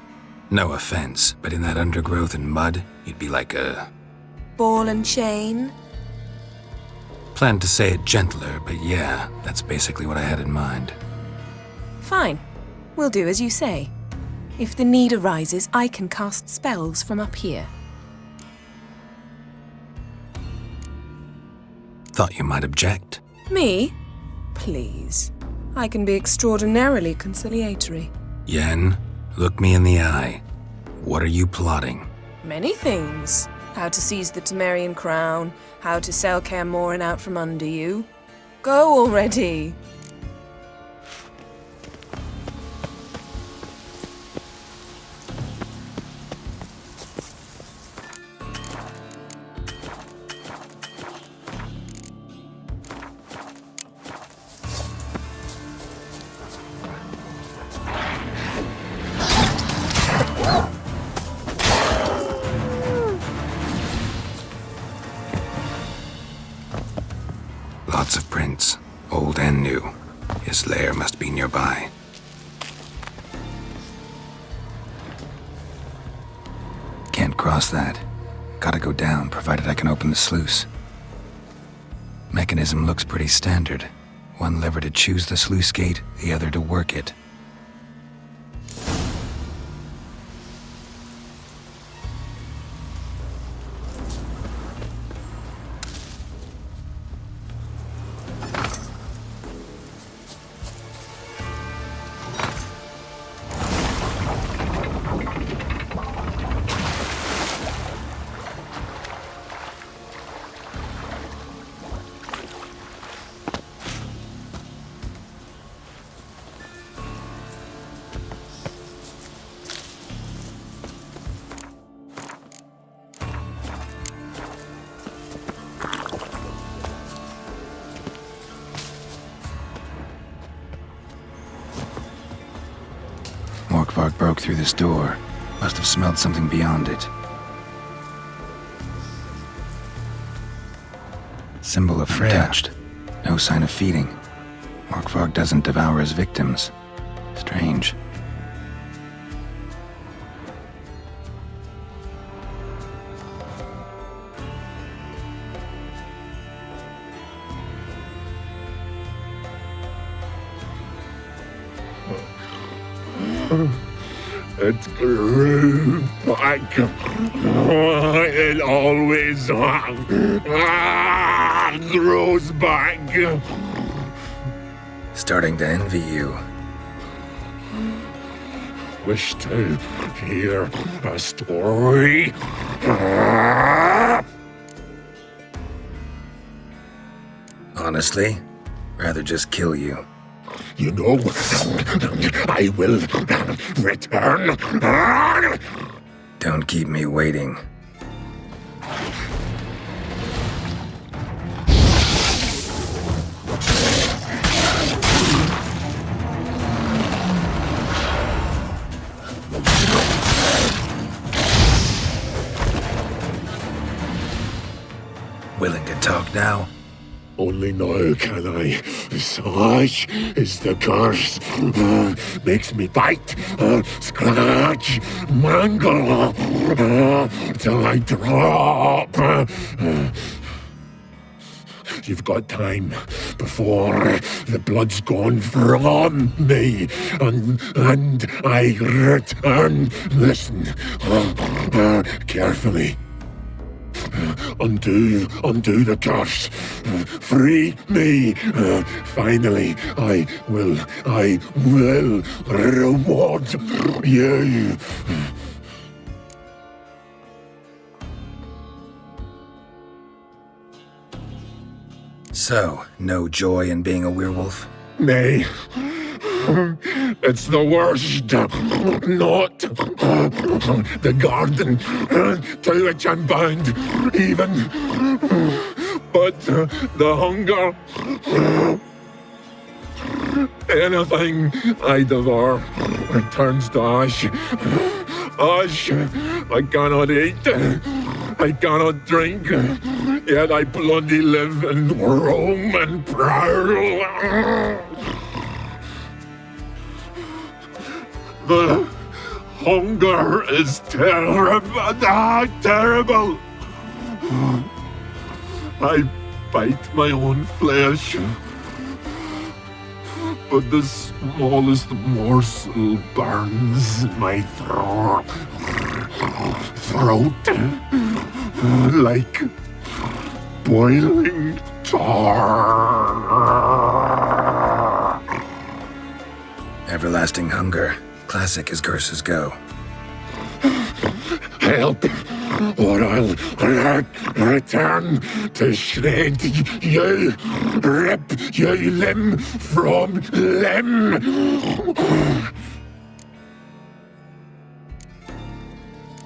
No offense, but in that undergrowth and mud, you'd be like a... Ball and chain? Planned to say it gentler, but yeah, that's basically what I had in mind. Fine. We'll do as you say. If the need arises, I can cast spells from up here. Thought you might object. Me? Please. I can be extraordinarily conciliatory. Yen, look me in the eye. What are you plotting? Many things. How to seize the Temerian crown, how to sell Kaer Morhen out from under you. Go already! Lots of prints, old and new. His lair must be nearby. Can't cross that. Gotta go down, provided I can open the sluice. Mechanism looks pretty standard. One lever to choose the sluice gate, the other to work it. spark broke through this door. Must have smelled something beyond it. Symbol of Fera. Untouched. No sign of feeding. Morkvarg doesn't devour his victims. Strange. It grew back. It always grows back. Starting to envy you. Wish to hear a story. Honestly, rather just kill you. You know, I will return. Don't keep me waiting. Willing to talk now? Only now can I. Such is the curse. Makes me bite, scratch, mangle, till I drop. You've got time before the blood's gone from me, and I return. Listen, carefully. Undo the curse. Free me. Finally, I will reward you. So, no joy in being a werewolf? Nay. It's the worst. Not the garden to which I'm bound, even. But the hunger. Anything I devour turns to ash. Ash. I cannot eat. I cannot drink. Yet I bloody live and roam and prowl. The hunger is terrible. Terrible. I bite my own flesh, but the smallest morsel burns my throat like boiling tar. Everlasting hunger. Classic as curses go. Help, or I'll return to shred you, rip you limb from limb.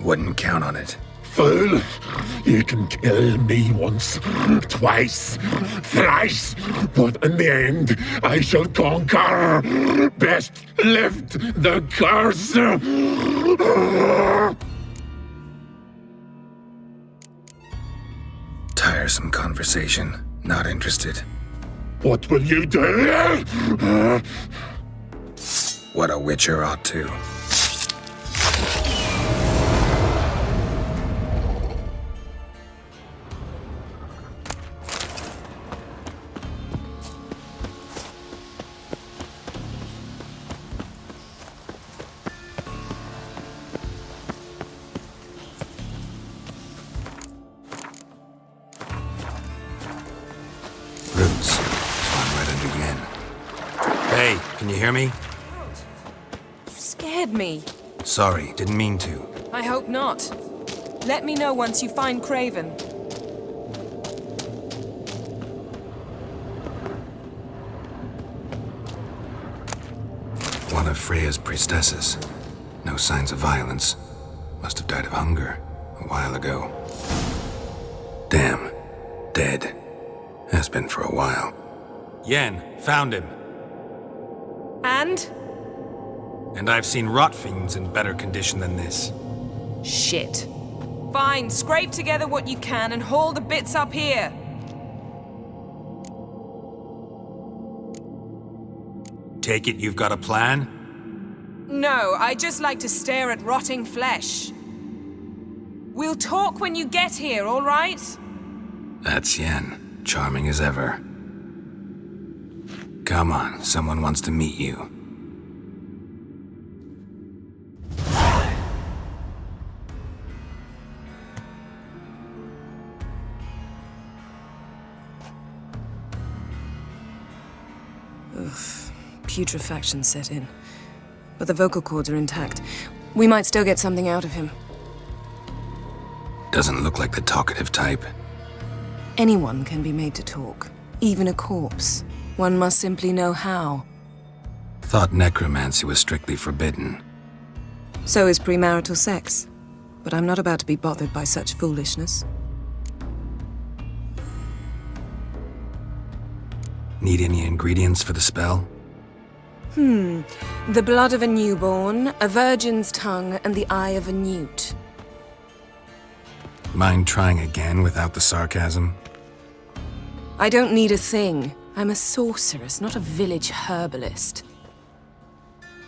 Wouldn't count on it. Fool, you can kill me once, twice, thrice, but in the end, I shall conquer. Best lift the curse. Tiresome conversation. Not interested. What will you do? What a witcher ought to. Can you hear me? You scared me. Sorry, didn't mean to. I hope not. Let me know once you find Craven. One of Freya's priestesses. No signs of violence. Must have died of hunger a while ago. Damn. Dead. Has been for a while. Yen, found him. And? And I've seen rot fiends in better condition than this. Shit. Fine, scrape together what you can and haul the bits up here. Take it you've got a plan? No, I just like to stare at rotting flesh. We'll talk when you get here, all right? That's Yen. Charming as ever. Come on, someone wants to meet you. Oof. Putrefaction set in. But the vocal cords are intact. We might still get something out of him. Doesn't look like the talkative type. Anyone can be made to talk. Even a corpse. One must simply know how. Thought necromancy was strictly forbidden. So is premarital sex. But I'm not about to be bothered by such foolishness. Need any ingredients for the spell? The blood of a newborn, a virgin's tongue, and the eye of a newt. Mind trying again without the sarcasm? I don't need a thing. I'm a sorceress, not a village herbalist.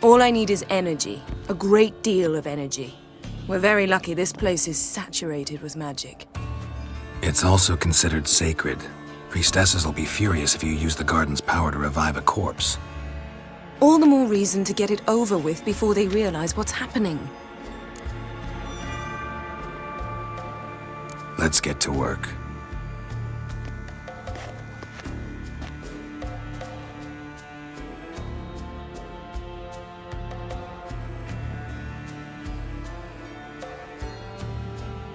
All I need is energy. A great deal of energy. We're very lucky this place is saturated with magic. It's also considered sacred. Priestesses will be furious if you use the garden's power to revive a corpse. All the more reason to get it over with before they realize what's happening. Let's get to work.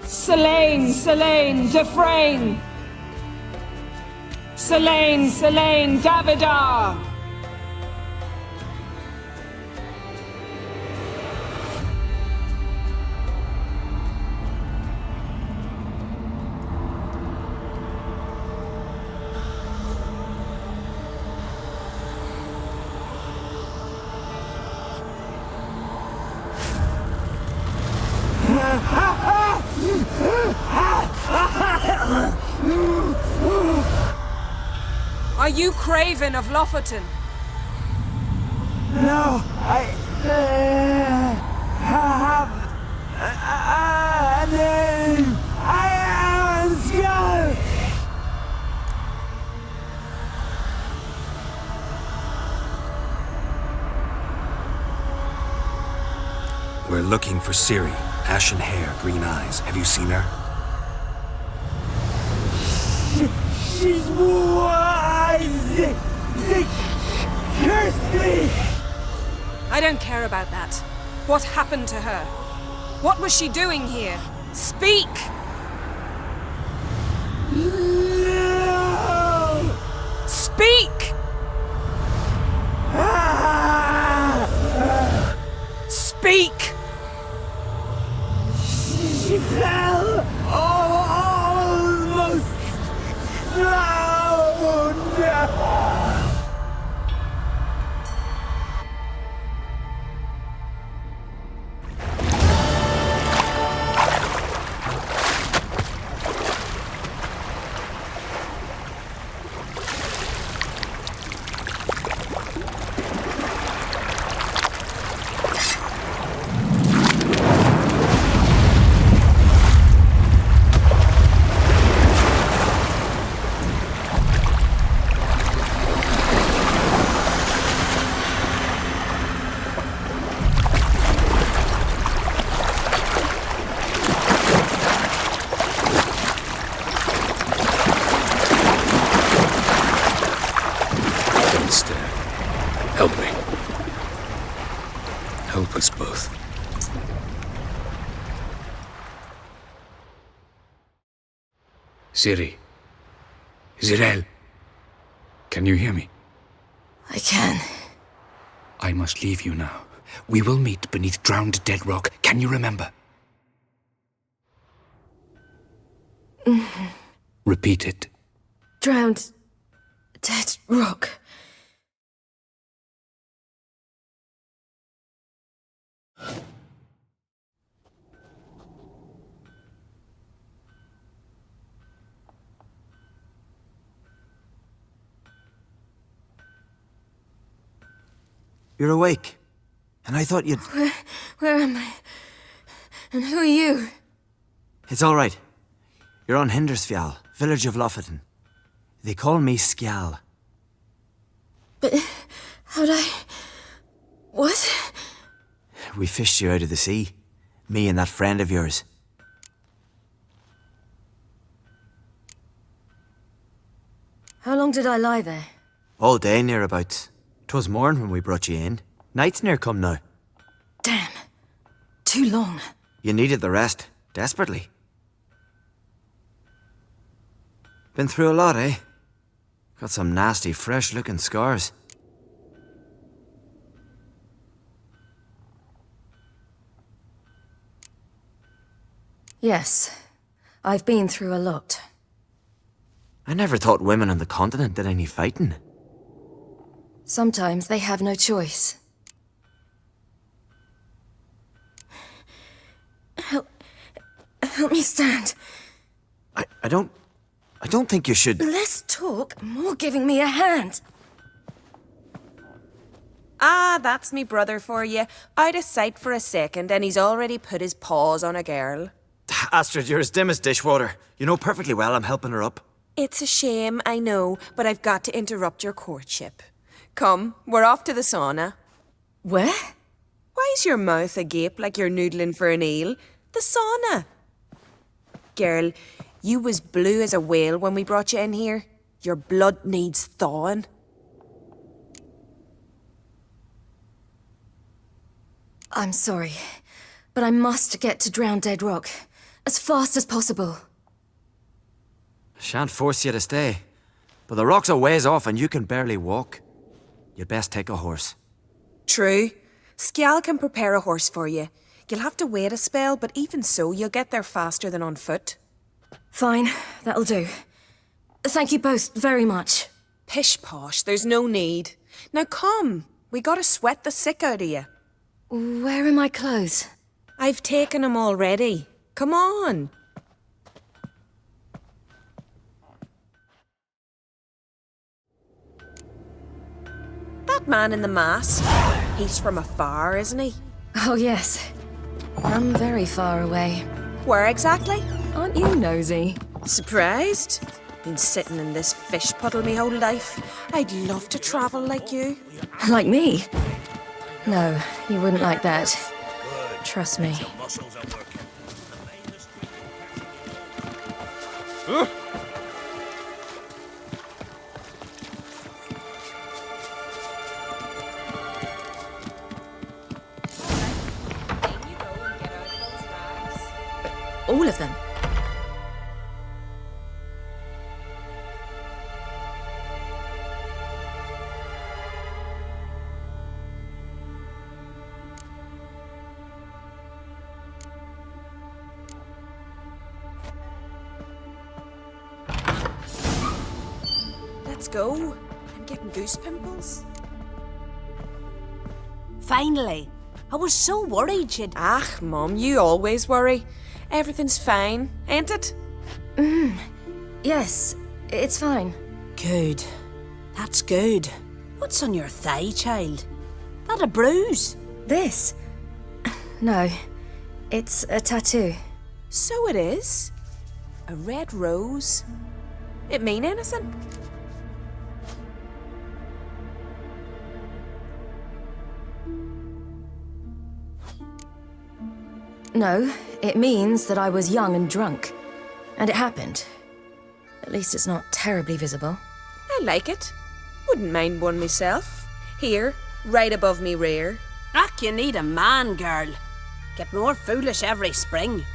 Selene, Defrain! Selene, Davidar! Are you Craven of Lofoten? No, I have a name. I am a skull. We're looking for Ciri. Ashen hair, green eyes. Have you seen her? She's wise. They cursed me. I don't care about that. What happened to her? What was she doing here? Speak! No. Speak! Speak! She fell almost drowned. Help me. Help us both. Ciri. Zirel. Can you hear me? I can. I must leave you now. We will meet beneath drowned dead rock. Can you remember? Repeat it. Drowned. Dead rock. You're awake. And I thought you'd... Where am I? And who are you? It's all right. You're on Hindersfjall, village of Lofoten. They call me Skjal. But how'd I... What? We fished you out of the sea. Me and that friend of yours. How long did I lie there? All day nearabouts. 'Twas morn when we brought you in. Night's near come now. Damn. Too long. You needed the rest, desperately. Been through a lot, eh? Got some nasty, fresh-looking scars. Yes. I've been through a lot. I never thought women on the continent did any fighting. Sometimes they have no choice. Help me stand. I don't think you should... Less talk, more giving me a hand. Ah, that's me brother for you. Out of sight for a second, and he's already put his paws on a girl. Astrid, you're as dim as dishwater. You know perfectly well I'm helping her up. It's a shame, I know, but I've got to interrupt your courtship. Come, we're off to the sauna. Where? Why's your mouth agape like you're noodling for an eel? The sauna. Girl, you was blue as a whale when we brought you in here. Your blood needs thawing. I'm sorry, but I must get to Drowned Dead Rock as fast as possible. Shan't force you to stay, but the rock's a ways off and you can barely walk. You'd best take a horse. True. Skjal can prepare a horse for you. You'll have to wait a spell, but even so, you'll get there faster than on foot. Fine, that'll do. Thank you both very much. Pish-posh, there's no need. Now come, we gotta sweat the sick out of you. Where are my clothes? I've taken them already. Come on. That man in the mask, he's from afar, isn't he? Oh, yes. From very far away. Where exactly? Aren't you nosy? Surprised? Been sitting in this fish puddle me whole life. I'd love to travel like you. Like me? No, you wouldn't like that. Trust me. All of them? Let's go. I'm getting goose pimples. Finally. I was so worried she'd... Ach, Mum, you always worry. Everything's fine, ain't it? Yes, it's fine. Good. That's good. What's on your thigh, child? That a bruise? This? No, it's a tattoo. So it is. A red rose. It mean anything? No, it means that I was young and drunk. And it happened. At least it's not terribly visible. I like it. Wouldn't mind one myself. Here, right above me rear. Ach, you need a man, girl. Get more foolish every spring.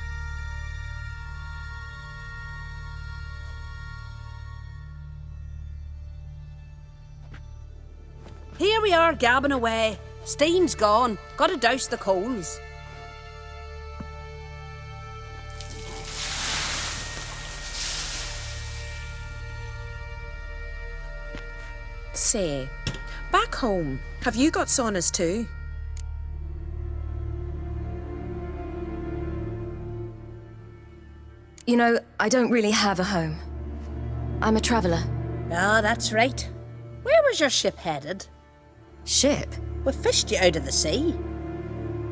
Here we are, gabbing away. Steam's gone. Gotta douse the coals. Say, back home, have you got saunas too? You know, I don't really have a home. I'm a traveller. Ah, that's right. Where was your ship headed? Ship? We fished you out of the sea.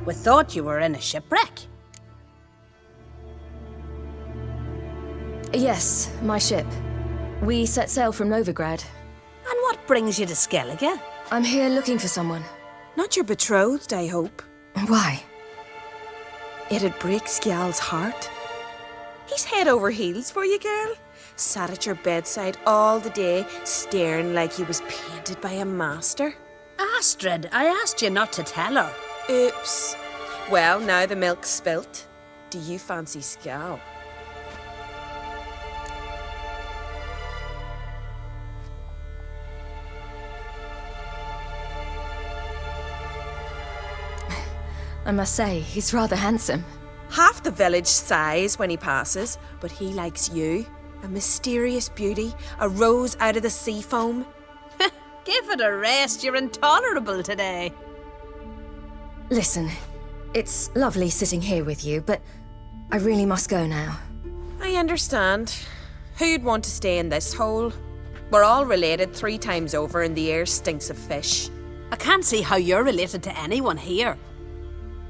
We thought you were in a shipwreck. Yes, my ship. We set sail from Novigrad. And what brings you to Skellige? I'm here looking for someone. Not your betrothed, I hope. Why? It'd break Skjal's heart. He's head over heels for you, girl. Sat at your bedside all the day, staring like he was painted by a master. Astrid, I asked you not to tell her. Oops. Well, now the milk's spilt. Do you fancy Skjal? I must say, he's rather handsome. Half the village sighs when he passes, but he likes you. A mysterious beauty, a rose out of the sea foam. Give it a rest, you're intolerable today. Listen, it's lovely sitting here with you, but I really must go now. I understand. Who'd want to stay in this hole? We're all related 3 times over and the air stinks of fish. I can't see how you're related to anyone here.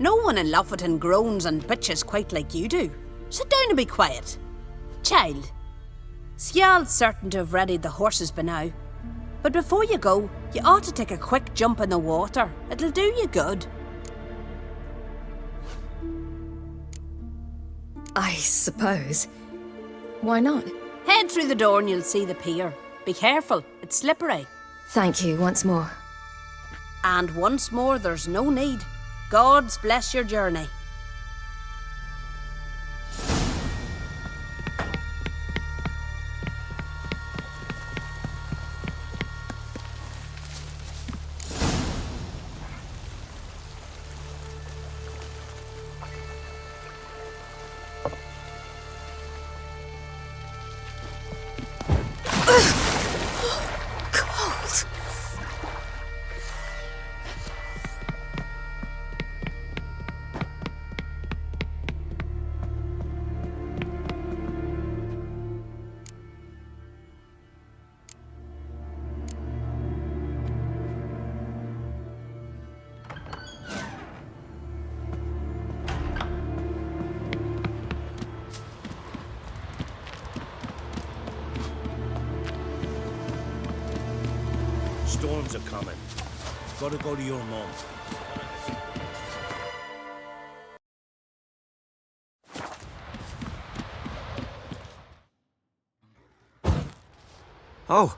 No one in Lofoten groans and bitches quite like you do. Sit down and be quiet. Child, Skjal's certain to have readied the horses by now. But before you go, you ought to take a quick jump in the water. It'll do you good. I suppose. Why not? Head through the door and you'll see the pier. Be careful, it's slippery. Thank you once more. And once more, there's no need. God's bless your journey. Storms are coming. Gotta go to your mom. Oh,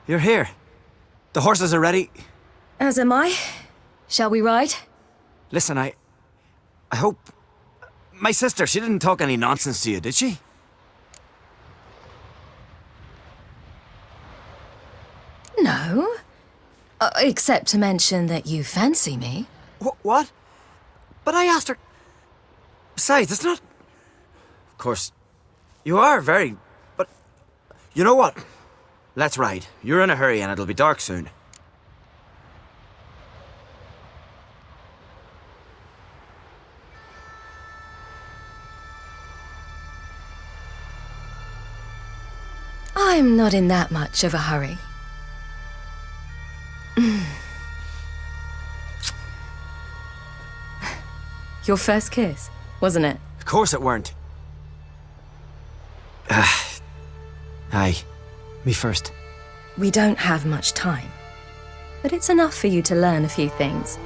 you're here. The horses are ready. As am I. Shall we ride? Listen, I hope... My sister, she didn't talk any nonsense to you, did she? No. Except to mention that you fancy me. What? But I asked her... Besides, it's not... Of course, you are very... But... You know what? Let's ride. You're in a hurry and it'll be dark soon. I'm not in that much of a hurry. Your first kiss, wasn't it? Of course it weren't. Aye. Me first. We don't have much time. But it's enough for you to learn a few things.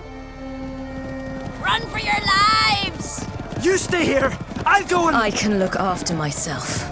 Run for your lives! You stay here! I'll go and... I can look after myself.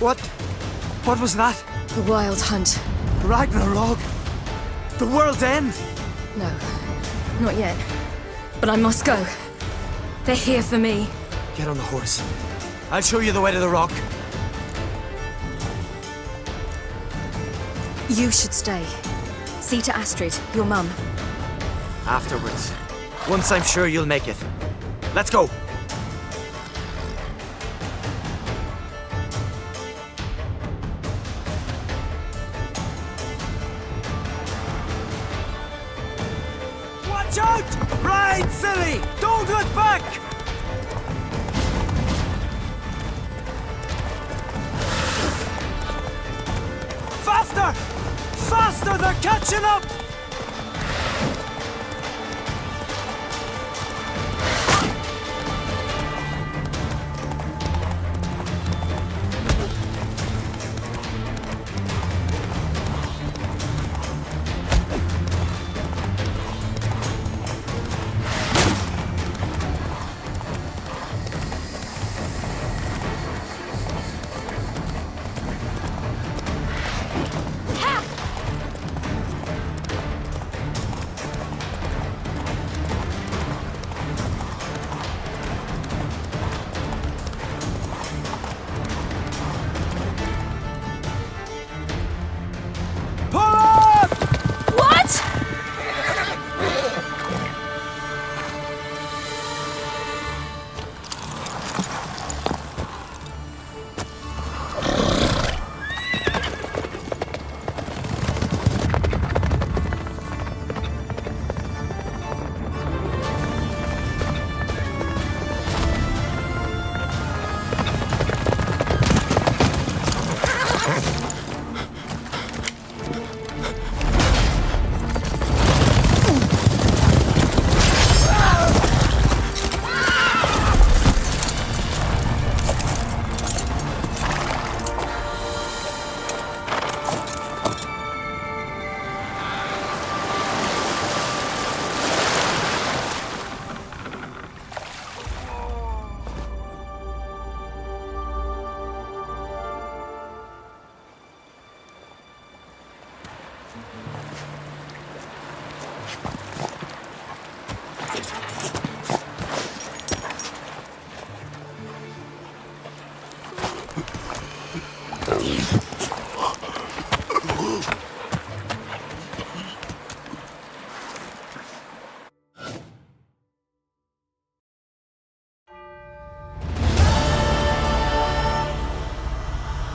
What was that? The Wild Hunt. Ragnarok? The world's end? No, not yet. But I must go. They're here for me. Get on the horse. I'll show you the way to the rock. You should stay. See to Astrid, your mum. Afterwards. Once I'm sure you'll make it. Let's go. Watch out! Ride, silly! Don't look back! Faster! Faster! They're catching up!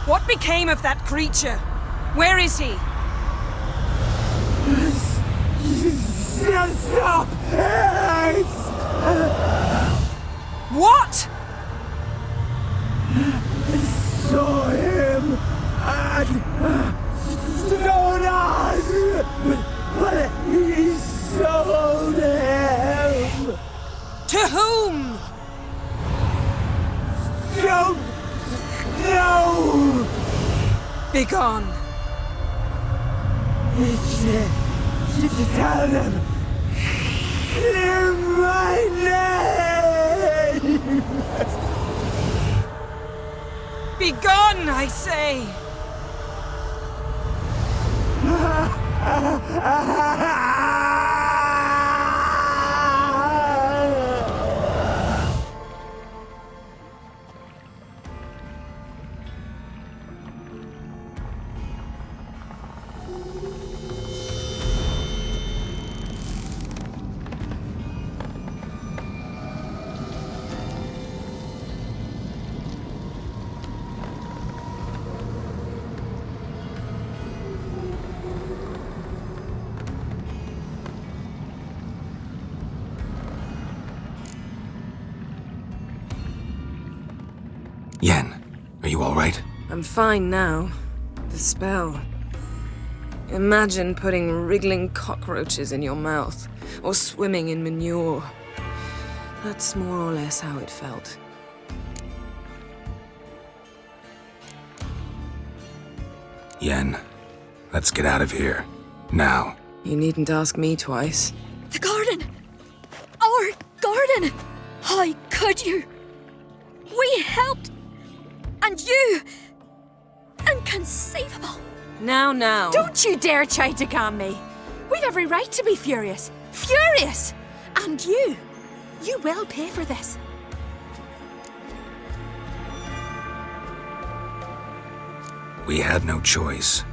What became of that creature? Where is he? Stop! What? I saw him at Stone, but he sold him. To whom? Don't know. Begone. Tell them. Clear my name. Begone, I say. Yen, are you all right? I'm fine now. The spell. Imagine putting wriggling cockroaches in your mouth, or swimming in manure. That's more or less how it felt. Yen, let's get out of here. Now. You needn't ask me twice. The garden! Our garden! How could you? We helped! And you! Inconceivable! Now. Don't you dare try to calm me. We've every right to be furious. Furious! And you will pay for this. We had no choice.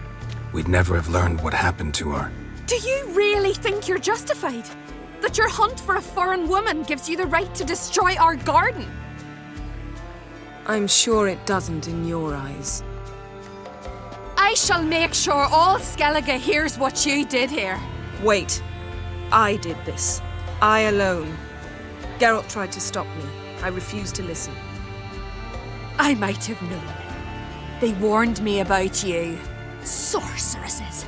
We'd never have learned what happened to her. Do you really think you're justified? That your hunt for a foreign woman gives you the right to destroy our garden? I'm sure it doesn't in your eyes. I shall make sure all Skellige hears what you did here. Wait. I did this. I alone. Geralt tried to stop me. I refused to listen. I might have known. They warned me about you. Sorceresses.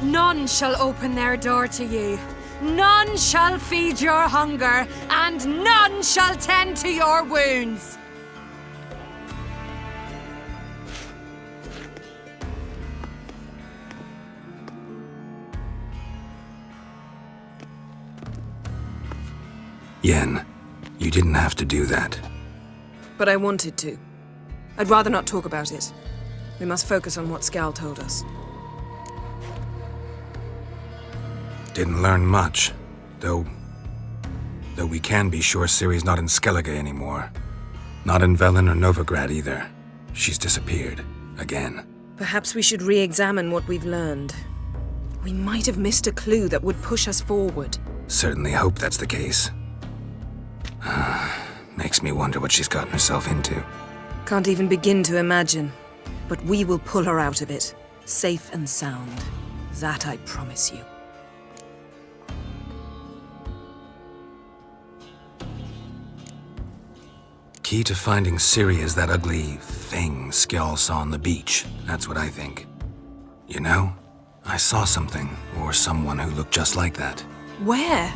None shall open their door to you. None shall feed your hunger, and none shall tend to your wounds. Yen, you didn't have to do that. But I wanted to. I'd rather not talk about it. We must focus on what Skal told us. Didn't learn much, though we can be sure Ciri's not in Skellige anymore. Not in Velen or Novigrad either. She's disappeared. Again. Perhaps we should re-examine what we've learned. We might have missed a clue that would push us forward. Certainly hope that's the case. Makes me wonder what she's gotten herself into. Can't even begin to imagine. But we will pull her out of it. Safe and sound. That I promise you. Key to finding Ciri is that ugly thing Skjall saw on the beach. That's what I think. You know, I saw something, or someone who looked just like that. Where?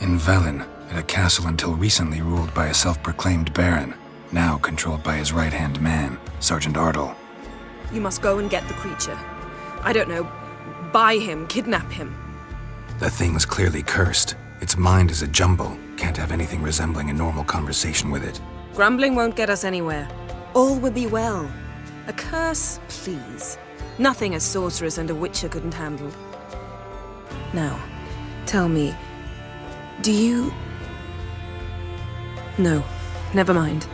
In Velen, at a castle until recently ruled by a self-proclaimed baron, now controlled by his right-hand man, Sergeant Ardle. You must go and get the creature. I don't know, buy him, kidnap him. The thing's clearly cursed. Its mind is a jumble. Can't have anything resembling a normal conversation with it. Grumbling won't get us anywhere. All will be well. A curse, please. Nothing a sorceress and a witcher couldn't handle. Now, tell me, do you... No, never mind.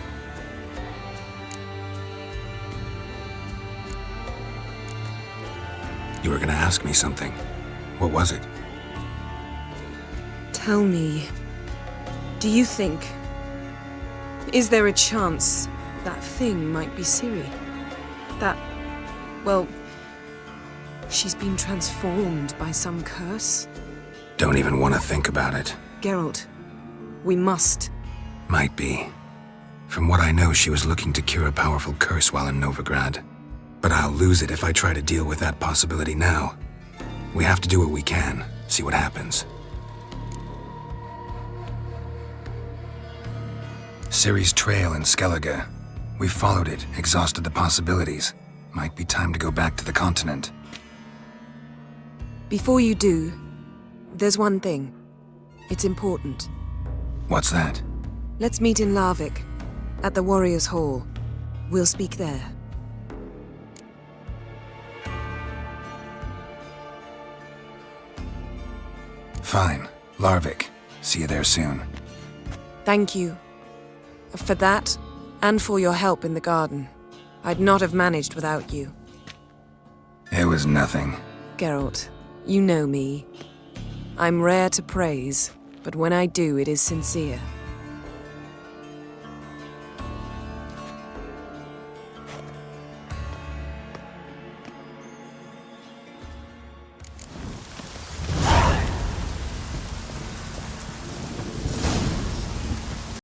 You were gonna ask me something. What was it? Tell me, do you think... Is there a chance that thing might be Ciri? That, well, she's been transformed by some curse? Don't even want to think about it. Geralt, we must. Might be. From what I know, she was looking to cure a powerful curse while in Novigrad. But I'll lose it if I try to deal with that possibility now. We have to do what we can, see what happens. Ciri's trail in Skellige. We followed it, exhausted the possibilities. Might be time to go back to the continent. Before you do, there's one thing. It's important. What's that? Let's meet in Larvik, at the Warriors' Hall. We'll speak there. Fine. Larvik. See you there soon. Thank you. For that, and for your help in the garden. I'd not have managed without you. It was nothing. Geralt, you know me. I'm rare to praise, but when I do, it is sincere.